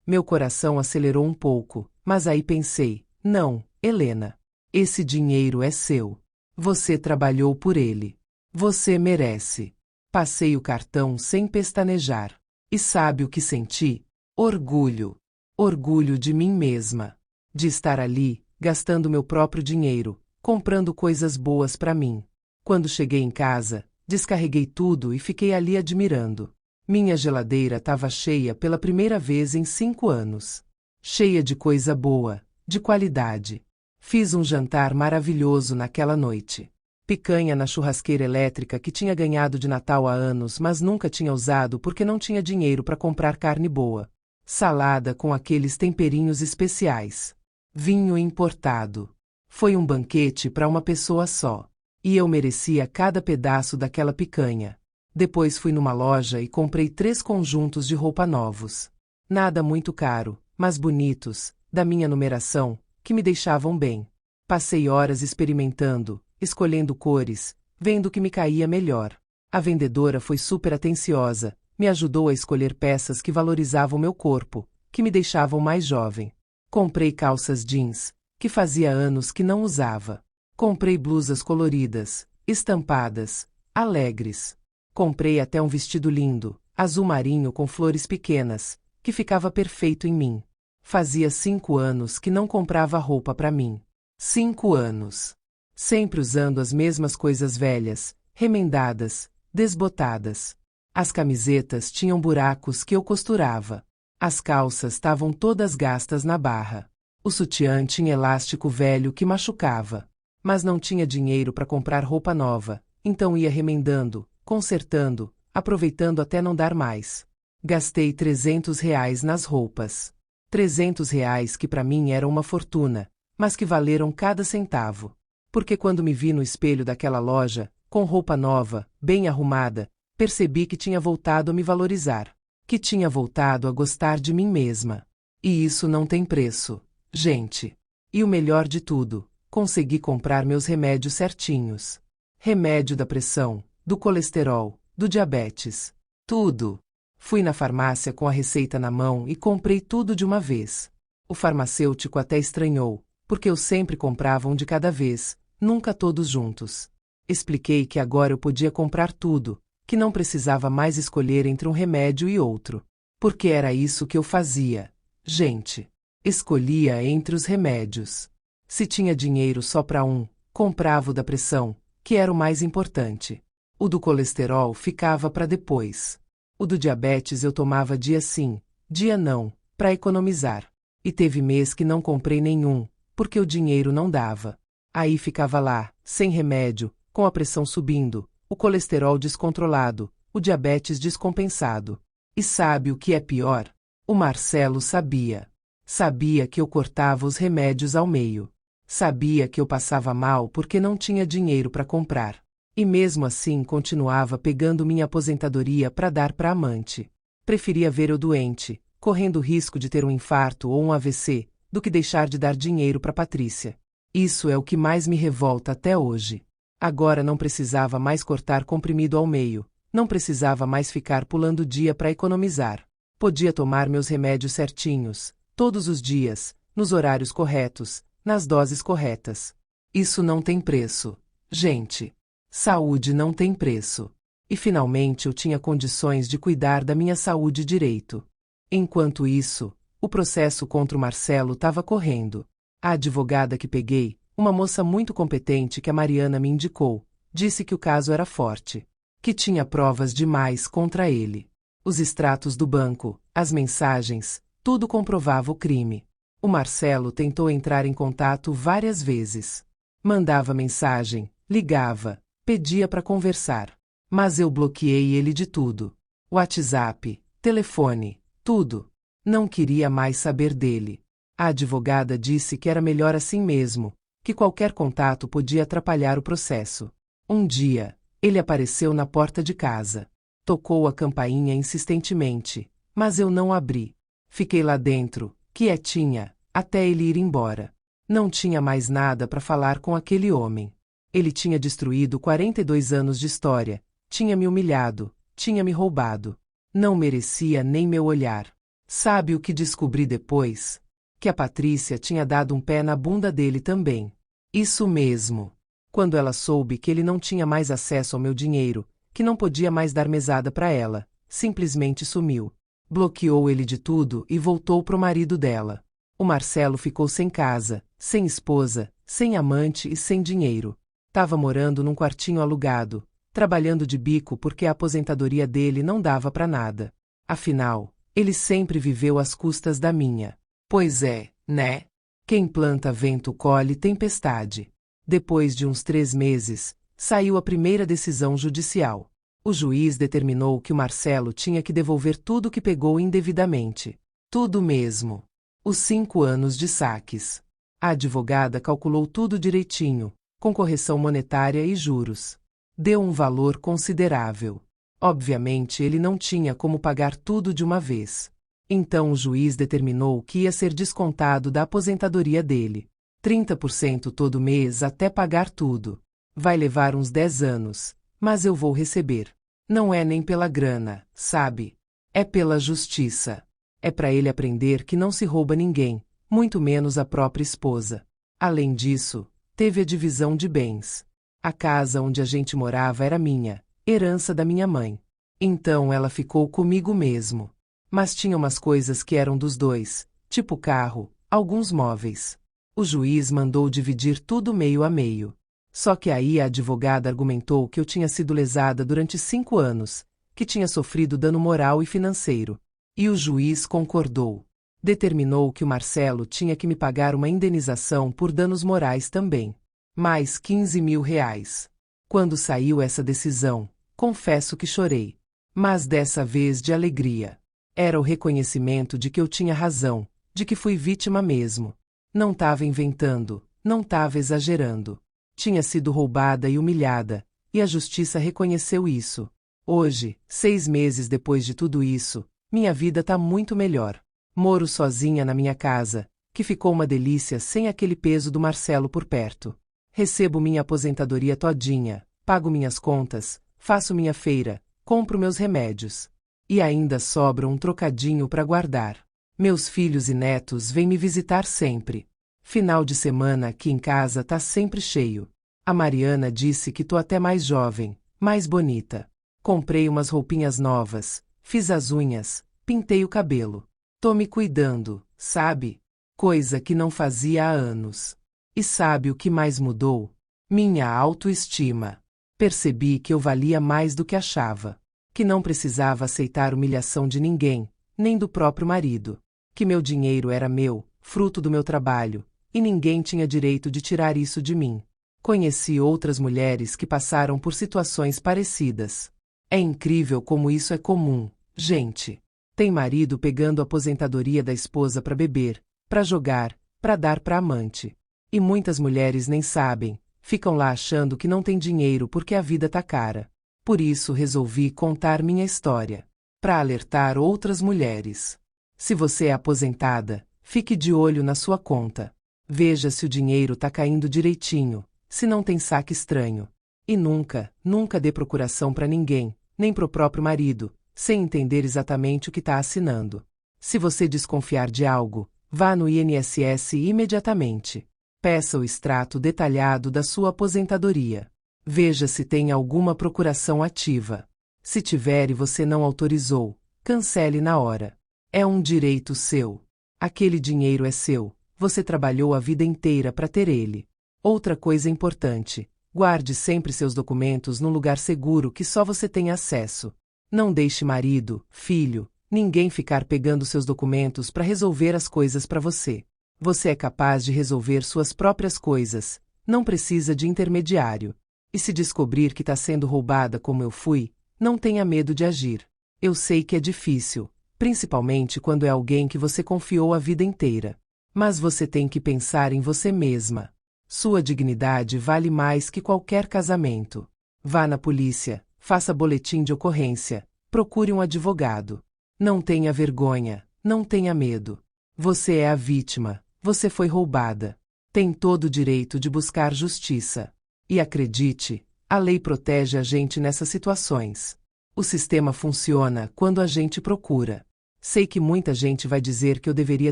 Meu coração acelerou um pouco, mas aí pensei, não, Helena. Esse dinheiro é seu. Você trabalhou por ele. Você merece. Passei o cartão sem pestanejar. E sabe o que senti? Orgulho. Orgulho de mim mesma. De estar ali, gastando meu próprio dinheiro, comprando coisas boas para mim. Quando cheguei em casa, descarreguei tudo e fiquei ali admirando. Minha geladeira estava cheia pela primeira vez em 5 anos. Cheia de coisa boa, de qualidade. Fiz um jantar maravilhoso naquela noite. Picanha na churrasqueira elétrica que tinha ganhado de Natal há anos, mas nunca tinha usado porque não tinha dinheiro para comprar carne boa. Salada com aqueles temperinhos especiais. Vinho importado. Foi um banquete para uma pessoa só. E eu merecia cada pedaço daquela picanha. Depois fui numa loja e comprei 3 conjuntos de roupa novos. Nada muito caro, mas bonitos, da minha numeração, que me deixavam bem. Passei horas experimentando, escolhendo cores, vendo o que me caía melhor. A vendedora foi super atenciosa, me ajudou a escolher peças que valorizavam meu corpo, que me deixavam mais jovem. Comprei calças jeans, que fazia anos que não usava. Comprei blusas coloridas, estampadas, alegres. Comprei até um vestido lindo, azul marinho com flores pequenas, que ficava perfeito em mim. Fazia 5 anos que não comprava roupa para mim. 5 anos. Sempre usando as mesmas coisas velhas, remendadas, desbotadas. As camisetas tinham buracos que eu costurava. As calças estavam todas gastas na barra. O sutiã tinha elástico velho que machucava. Mas não tinha dinheiro para comprar roupa nova, então ia remendando, consertando, aproveitando até não dar mais. Gastei R$ 300 nas roupas. R$ 300 que para mim eram uma fortuna, mas que valeram cada centavo. Porque quando me vi no espelho daquela loja, com roupa nova, bem arrumada, percebi que tinha voltado a me valorizar, que tinha voltado a gostar de mim mesma. E isso não tem preço, gente. E o melhor de tudo, consegui comprar meus remédios certinhos. Remédio da pressão, do colesterol, do diabetes. Tudo. Fui na farmácia com a receita na mão e comprei tudo de uma vez. O farmacêutico até estranhou, porque eu sempre comprava um de cada vez, nunca todos juntos. Expliquei que agora eu podia comprar tudo, que não precisava mais escolher entre um remédio e outro. Porque era isso que eu fazia. Gente. Escolhia entre os remédios. Se tinha dinheiro só para um, comprava o da pressão, que era o mais importante. O do colesterol ficava para depois. O do diabetes eu tomava dia sim, dia não, para economizar. E teve mês que não comprei nenhum, porque o dinheiro não dava. Aí ficava lá, sem remédio, com a pressão subindo, o colesterol descontrolado, o diabetes descompensado. E sabe o que é pior? O Marcelo sabia. Sabia que eu cortava os remédios ao meio. Sabia que eu passava mal porque não tinha dinheiro para comprar. E mesmo assim continuava pegando minha aposentadoria para dar para amante. Preferia ver eu doente, correndo o risco de ter um infarto ou um AVC, do que deixar de dar dinheiro para Patrícia. Isso é o que mais me revolta até hoje. Agora não precisava mais cortar comprimido ao meio, não precisava mais ficar pulando o dia para economizar. Podia tomar meus remédios certinhos, todos os dias, nos horários corretos, nas doses corretas. Isso não tem preço. Gente. Saúde não tem preço. E finalmente eu tinha condições de cuidar da minha saúde direito. Enquanto isso, o processo contra o Marcelo estava correndo. A advogada que peguei, uma moça muito competente que a Mariana me indicou, disse que o caso era forte, que tinha provas demais contra ele. Os extratos do banco, as mensagens, tudo comprovava o crime. O Marcelo tentou entrar em contato várias vezes. Mandava mensagem, ligava, pedia para conversar. Mas eu bloqueei ele de tudo. WhatsApp, telefone, tudo. Não queria mais saber dele. A advogada disse que era melhor assim mesmo, que qualquer contato podia atrapalhar o processo. Um dia, ele apareceu na porta de casa. Tocou a campainha insistentemente, mas eu não abri. Fiquei lá dentro, quietinha, até ele ir embora. Não tinha mais nada para falar com aquele homem. Ele tinha destruído 42 anos de história, tinha me humilhado, tinha me roubado. Não merecia nem meu olhar. Sabe o que descobri depois? Que a Patrícia tinha dado um pé na bunda dele também. Isso mesmo. Quando ela soube que ele não tinha mais acesso ao meu dinheiro, que não podia mais dar mesada para ela, simplesmente sumiu. Bloqueou ele de tudo e voltou pro marido dela. O Marcelo ficou sem casa, sem esposa, sem amante e sem dinheiro. Tava morando num quartinho alugado, trabalhando de bico porque a aposentadoria dele não dava para nada. Afinal, ele sempre viveu às custas da minha. Pois é, né? Quem planta vento colhe tempestade. Depois de uns 3 meses, saiu a primeira decisão judicial. O juiz determinou que o Marcelo tinha que devolver tudo que pegou indevidamente. Tudo mesmo. Os 5 anos de saques. A advogada calculou tudo direitinho, com correção monetária e juros. Deu um valor considerável. Obviamente ele não tinha como pagar tudo de uma vez. Então o juiz determinou que ia ser descontado da aposentadoria dele. 30% todo mês até pagar tudo. Vai levar uns 10 anos, mas eu vou receber. Não é nem pela grana, sabe? É pela justiça. É para ele aprender que não se rouba ninguém, muito menos a própria esposa. Além disso, teve a divisão de bens. A casa onde a gente morava era minha, herança da minha mãe. Então ela ficou comigo mesmo. Mas tinha umas coisas que eram dos dois, tipo carro, alguns móveis. O juiz mandou dividir tudo meio a meio. Só que aí a advogada argumentou que eu tinha sido lesada durante 5 anos, que tinha sofrido dano moral e financeiro. E o juiz concordou. Determinou que o Marcelo tinha que me pagar uma indenização por danos morais também. Mais R$ 15.000. Quando saiu essa decisão, confesso que chorei. Mas dessa vez de alegria. Era o reconhecimento de que eu tinha razão, de que fui vítima mesmo. Não estava inventando, não estava exagerando. Tinha sido roubada e humilhada, e a justiça reconheceu isso. Hoje, 6 meses depois de tudo isso, minha vida tá muito melhor. Moro sozinha na minha casa, que ficou uma delícia sem aquele peso do Marcelo por perto. Recebo minha aposentadoria todinha, pago minhas contas, faço minha feira, compro meus remédios. E ainda sobra um trocadinho para guardar. Meus filhos e netos vêm me visitar sempre. Final de semana aqui em casa tá sempre cheio. A Mariana disse que tô até mais jovem, mais bonita. Comprei umas roupinhas novas, fiz as unhas, pintei o cabelo. Tô me cuidando, sabe? Coisa que não fazia há anos. E sabe o que mais mudou? Minha autoestima. Percebi que eu valia mais do que achava. Que não precisava aceitar humilhação de ninguém, nem do próprio marido. Que meu dinheiro era meu, fruto do meu trabalho, e ninguém tinha direito de tirar isso de mim. Conheci outras mulheres que passaram por situações parecidas. É incrível como isso é comum, gente. Tem marido pegando a aposentadoria da esposa para beber, para jogar, para dar para amante. E muitas mulheres nem sabem, ficam lá achando que não tem dinheiro porque a vida tá cara. Por isso resolvi contar minha história. Para alertar outras mulheres. Se você é aposentada, fique de olho na sua conta. Veja se o dinheiro tá caindo direitinho, se não tem saque estranho. E nunca, nunca dê procuração para ninguém, nem pro próprio marido, sem entender exatamente o que tá assinando. Se você desconfiar de algo, vá no INSS imediatamente. Peça o extrato detalhado da sua aposentadoria. Veja se tem alguma procuração ativa. Se tiver e você não autorizou, cancele na hora. É um direito seu. Aquele dinheiro é seu, você trabalhou a vida inteira para ter ele. Outra coisa importante, guarde sempre seus documentos num lugar seguro que só você tem acesso. Não deixe marido, filho, ninguém ficar pegando seus documentos para resolver as coisas para você. Você é capaz de resolver suas próprias coisas, não precisa de intermediário. E se descobrir que está sendo roubada como eu fui, não tenha medo de agir. Eu sei que é difícil, principalmente quando é alguém que você confiou a vida inteira. Mas você tem que pensar em você mesma. Sua dignidade vale mais que qualquer casamento. Vá na polícia, faça boletim de ocorrência, procure um advogado. Não tenha vergonha, não tenha medo. Você é a vítima, você foi roubada. Tem todo o direito de buscar justiça. E acredite, a lei protege a gente nessas situações. O sistema funciona quando a gente procura. Sei que muita gente vai dizer que eu deveria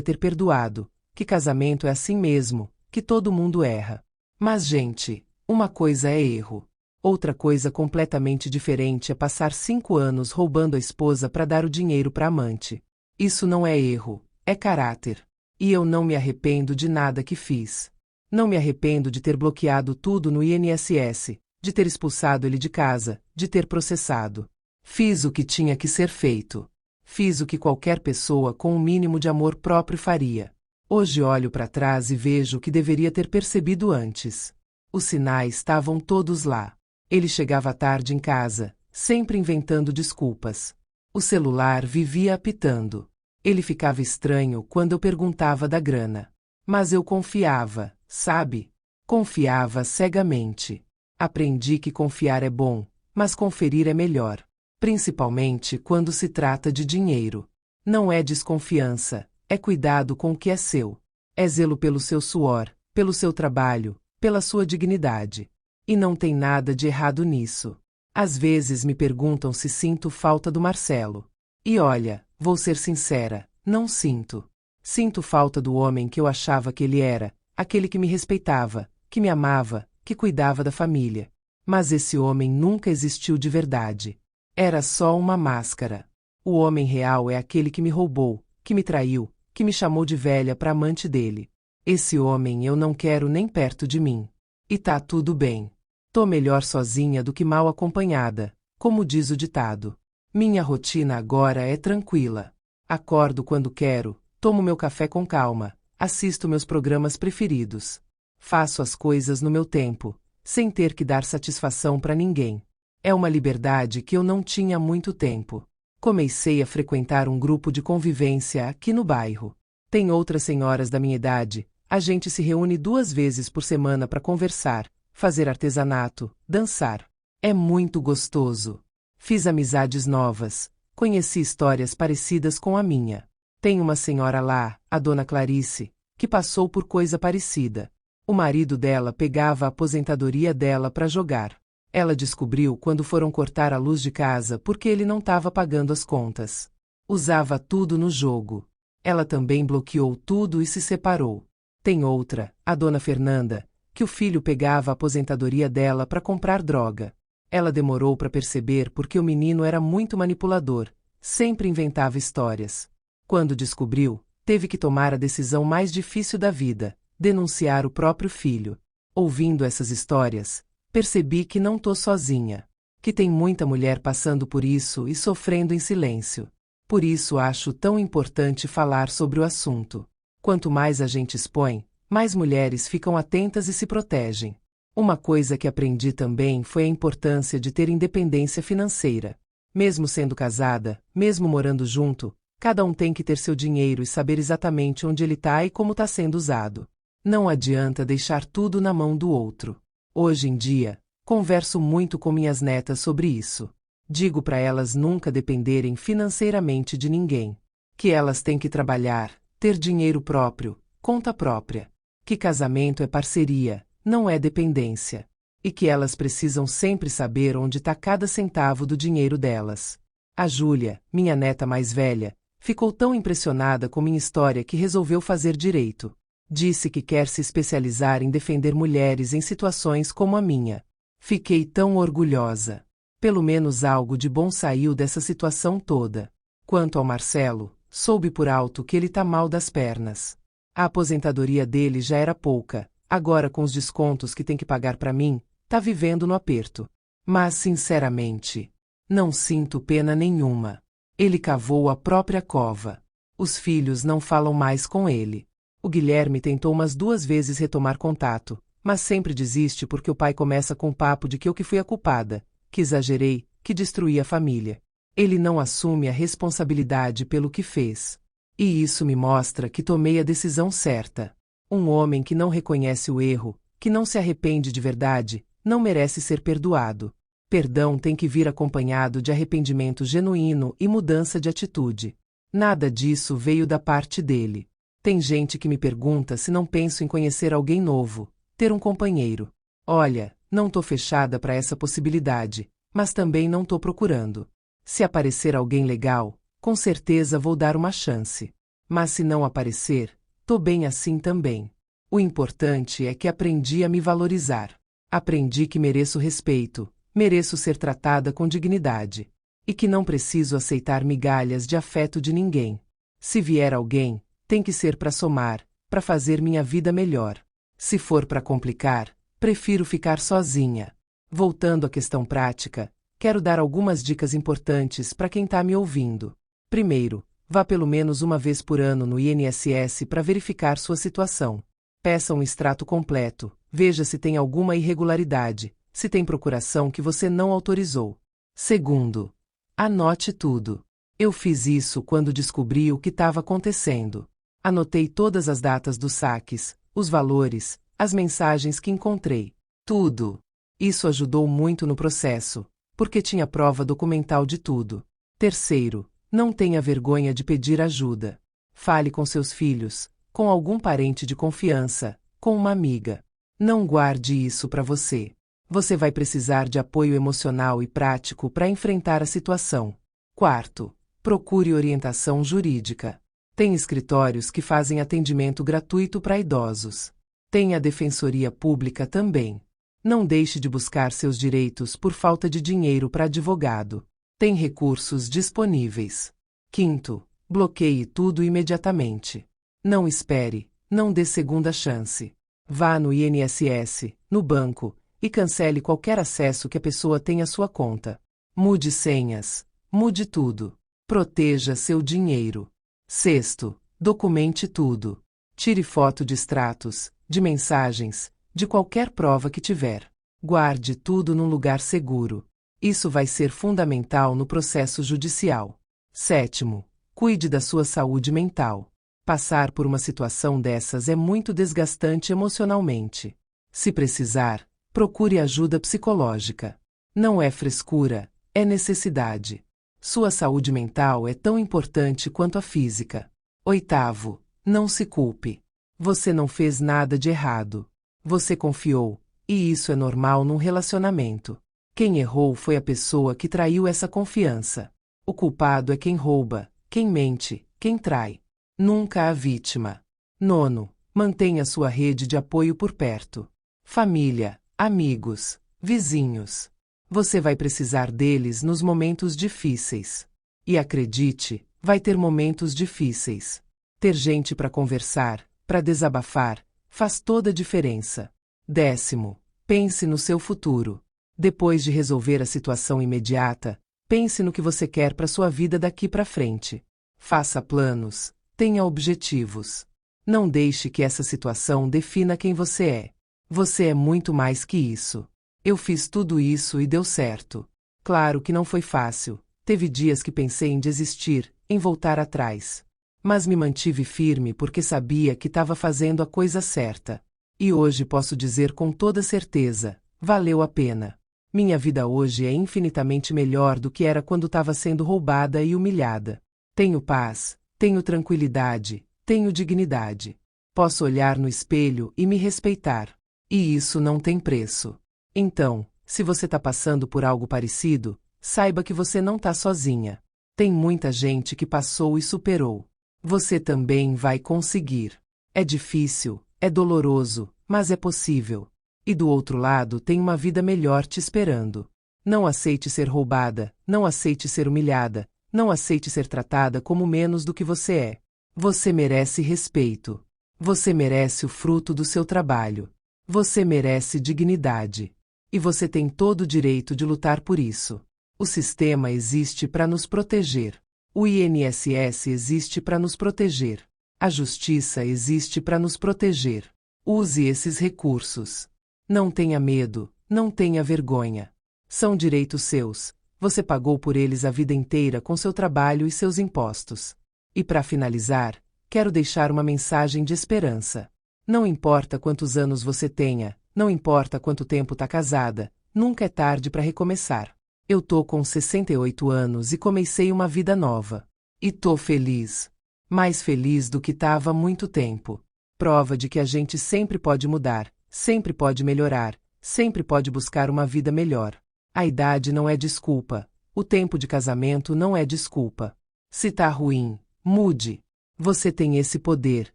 ter perdoado, que casamento é assim mesmo, que todo mundo erra. Mas, gente, uma coisa é erro. Outra coisa completamente diferente é passar 5 anos roubando a esposa para dar o dinheiro para amante. Isso não é erro, é caráter. E eu não me arrependo de nada que fiz. Não me arrependo de ter bloqueado tudo no INSS, de ter expulsado ele de casa, de ter processado. Fiz o que tinha que ser feito. Fiz o que qualquer pessoa com um mínimo de amor próprio faria. Hoje olho para trás e vejo o que deveria ter percebido antes. Os sinais estavam todos lá. Ele chegava tarde em casa, sempre inventando desculpas. O celular vivia apitando. Ele ficava estranho quando eu perguntava da grana. Mas eu confiava, sabe? Confiava cegamente. Aprendi que confiar é bom, mas conferir é melhor. Principalmente quando se trata de dinheiro. Não é desconfiança, é cuidado com o que é seu. É zelo pelo seu suor, pelo seu trabalho, pela sua dignidade. E não tem nada de errado nisso. Às vezes me perguntam se sinto falta do Marcelo. E olha, vou ser sincera, não sinto. Sinto falta do homem que eu achava que ele era, aquele que me respeitava, que me amava, que cuidava da família. Mas esse homem nunca existiu de verdade. Era só uma máscara. O homem real é aquele que me roubou, que me traiu, que me chamou de velha para amante dele. Esse homem eu não quero nem perto de mim. E tá tudo bem. Tô melhor sozinha do que mal acompanhada, como diz o ditado. Minha rotina agora é tranquila. Acordo quando quero, tomo meu café com calma, assisto meus programas preferidos. Faço as coisas no meu tempo, sem ter que dar satisfação para ninguém. É uma liberdade que eu não tinha há muito tempo. Comecei a frequentar um grupo de convivência aqui no bairro. Tem outras senhoras da minha idade, a gente se reúne 2 vezes por semana para conversar, fazer artesanato, dançar. É muito gostoso. Fiz amizades novas, conheci histórias parecidas com a minha. Tem uma senhora lá, a dona Clarice, que passou por coisa parecida. O marido dela pegava a aposentadoria dela para jogar. Ela descobriu quando foram cortar a luz de casa porque ele não estava pagando as contas. Usava tudo no jogo. Ela também bloqueou tudo e se separou. Tem outra, a dona Fernanda, que o filho pegava a aposentadoria dela para comprar droga. Ela demorou para perceber porque o menino era muito manipulador, sempre inventava histórias. Quando descobriu, teve que tomar a decisão mais difícil da vida, denunciar o próprio filho. Ouvindo essas histórias, percebi que não tô sozinha, que tem muita mulher passando por isso e sofrendo em silêncio. Por isso acho tão importante falar sobre o assunto. Quanto mais a gente expõe, mais mulheres ficam atentas e se protegem. Uma coisa que aprendi também foi a importância de ter independência financeira. Mesmo sendo casada, mesmo morando junto, cada um tem que ter seu dinheiro e saber exatamente onde ele está e como está sendo usado. Não adianta deixar tudo na mão do outro. Hoje em dia, converso muito com minhas netas sobre isso. Digo para elas nunca dependerem financeiramente de ninguém. Que elas têm que trabalhar, ter dinheiro próprio, conta própria. Que casamento é parceria, não é dependência. E que elas precisam sempre saber onde está cada centavo do dinheiro delas. A Júlia, minha neta mais velha, ficou tão impressionada com minha história que resolveu fazer direito. Disse que quer se especializar em defender mulheres em situações como a minha. Fiquei tão orgulhosa. Pelo menos algo de bom saiu dessa situação toda. Quanto ao Marcelo, soube por alto que ele tá mal das pernas. A aposentadoria dele já era pouca, agora com os descontos que tem que pagar para mim, tá vivendo no aperto. Mas, sinceramente, não sinto pena nenhuma. Ele cavou a própria cova. Os filhos não falam mais com ele. O Guilherme tentou umas 2 vezes retomar contato, mas sempre desiste porque o pai começa com o papo de que eu que fui a culpada, que exagerei, que destruí a família. Ele não assume a responsabilidade pelo que fez. E isso me mostra que tomei a decisão certa. Um homem que não reconhece o erro, que não se arrepende de verdade, não merece ser perdoado. Perdão tem que vir acompanhado de arrependimento genuíno e mudança de atitude. Nada disso veio da parte dele. Tem gente que me pergunta se não penso em conhecer alguém novo, ter um companheiro. Olha, não tô fechada para essa possibilidade, mas também não tô procurando. Se aparecer alguém legal, com certeza vou dar uma chance. Mas se não aparecer, tô bem assim também. O importante é que aprendi a me valorizar. Aprendi que mereço respeito, mereço ser tratada com dignidade. E que não preciso aceitar migalhas de afeto de ninguém. Se vier alguém, tem que ser para somar, para fazer minha vida melhor. Se for para complicar, prefiro ficar sozinha. Voltando à questão prática, quero dar algumas dicas importantes para quem está me ouvindo. Primeiro, vá pelo menos uma vez por ano no INSS para verificar sua situação. Peça um extrato completo, veja se tem alguma irregularidade, se tem procuração que você não autorizou. Segundo, anote tudo. Eu fiz isso quando descobri o que estava acontecendo. Anotei todas as datas dos saques, os valores, as mensagens que encontrei. Tudo. Isso ajudou muito no processo, porque tinha prova documental de tudo. Terceiro, não tenha vergonha de pedir ajuda. Fale com seus filhos, com algum parente de confiança, com uma amiga. Não guarde isso para você. Você vai precisar de apoio emocional e prático para enfrentar a situação. Quarto, procure orientação jurídica. Tem escritórios que fazem atendimento gratuito para idosos. Tem a Defensoria Pública também. Não deixe de buscar seus direitos por falta de dinheiro para advogado. Tem recursos disponíveis. Quinto, bloqueie tudo imediatamente. Não espere, não dê segunda chance. Vá no INSS, no banco, e cancele qualquer acesso que a pessoa tenha à sua conta. Mude senhas, mude tudo. Proteja seu dinheiro. Sexto, documente tudo. Tire foto de extratos, de mensagens, de qualquer prova que tiver. Guarde tudo num lugar seguro. Isso vai ser fundamental no processo judicial. Sétimo, cuide da sua saúde mental. Passar por uma situação dessas é muito desgastante emocionalmente. Se precisar, procure ajuda psicológica. Não é frescura, é necessidade. Sua saúde mental é tão importante quanto a física. Oitavo, não se culpe. Você não fez nada de errado. Você confiou, e isso é normal num relacionamento. Quem errou foi a pessoa que traiu essa confiança. O culpado é quem rouba, quem mente, quem trai. Nunca a vítima. Nono, mantenha sua rede de apoio por perto. Família, amigos, vizinhos. Você vai precisar deles nos momentos difíceis. E acredite, vai ter momentos difíceis. Ter gente para conversar, para desabafar, faz toda a diferença. Décimo, pense no seu futuro. Depois de resolver a situação imediata, pense no que você quer para sua vida daqui para frente. Faça planos, tenha objetivos. Não deixe que essa situação defina quem você é. Você é muito mais que isso. Eu fiz tudo isso e deu certo. Claro que não foi fácil. Teve dias que pensei em desistir, em voltar atrás. Mas me mantive firme porque sabia que estava fazendo a coisa certa. E hoje posso dizer com toda certeza, valeu a pena. Minha vida hoje é infinitamente melhor do que era quando estava sendo roubada e humilhada. Tenho paz, tenho tranquilidade, tenho dignidade. Posso olhar no espelho e me respeitar. E isso não tem preço. Então, se você está passando por algo parecido, saiba que você não está sozinha. Tem muita gente que passou e superou. Você também vai conseguir. É difícil, é doloroso, mas é possível. E do outro lado tem uma vida melhor te esperando. Não aceite ser roubada, não aceite ser humilhada, não aceite ser tratada como menos do que você é. Você merece respeito. Você merece o fruto do seu trabalho. Você merece dignidade. E você tem todo o direito de lutar por isso. O sistema existe para nos proteger. O INSS existe para nos proteger. A justiça existe para nos proteger. Use esses recursos. Não tenha medo, não tenha vergonha. São direitos seus. Você pagou por eles a vida inteira com seu trabalho e seus impostos. E para finalizar, quero deixar uma mensagem de esperança. Não importa quantos anos você tenha, não importa quanto tempo está casada, nunca é tarde para recomeçar. Eu tô com 68 anos e comecei uma vida nova. E tô feliz. Mais feliz do que estava há muito tempo. Prova de que a gente sempre pode mudar, sempre pode melhorar, sempre pode buscar uma vida melhor. A idade não é desculpa. O tempo de casamento não é desculpa. Se tá ruim, mude. Você tem esse poder,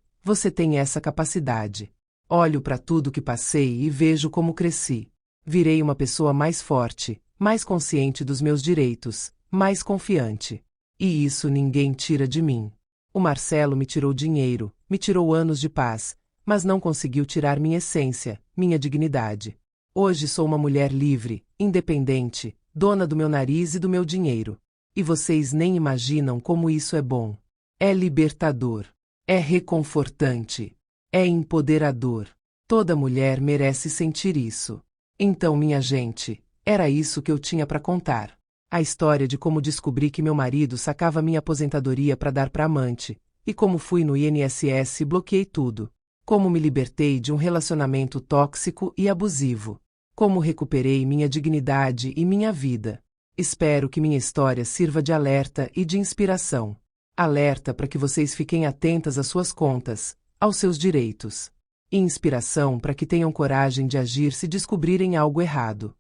você tem essa capacidade. Olho para tudo que passei e vejo como cresci. Virei uma pessoa mais forte, mais consciente dos meus direitos, mais confiante. E isso ninguém tira de mim. O Marcelo me tirou dinheiro, me tirou anos de paz, mas não conseguiu tirar minha essência, minha dignidade. Hoje sou uma mulher livre, independente, dona do meu nariz e do meu dinheiro. E vocês nem imaginam como isso é bom. É libertador. É reconfortante. É empoderador. Toda mulher merece sentir isso. Então, minha gente, era isso que eu tinha para contar. A história de como descobri que meu marido sacava minha aposentadoria para dar para amante, e como fui no INSS e bloqueei tudo. Como me libertei de um relacionamento tóxico e abusivo. Como recuperei minha dignidade e minha vida. Espero que minha história sirva de alerta e de inspiração. Alerta para que vocês fiquem atentas às suas contas, aos seus direitos. E inspiração para que tenham coragem de agir se descobrirem algo errado.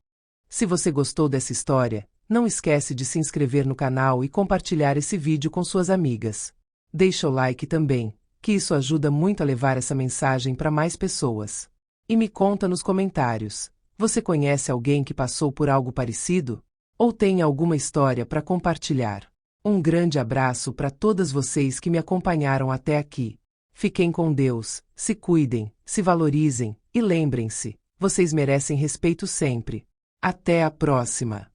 Se você gostou dessa história, não esquece de se inscrever no canal e compartilhar esse vídeo com suas amigas. Deixa o like também, que isso ajuda muito a levar essa mensagem para mais pessoas. E me conta nos comentários, você conhece alguém que passou por algo parecido? Ou tem alguma história para compartilhar? Um grande abraço para todas vocês que me acompanharam até aqui. Fiquem com Deus, se cuidem, se valorizem, e lembrem-se, vocês merecem respeito sempre. Até a próxima!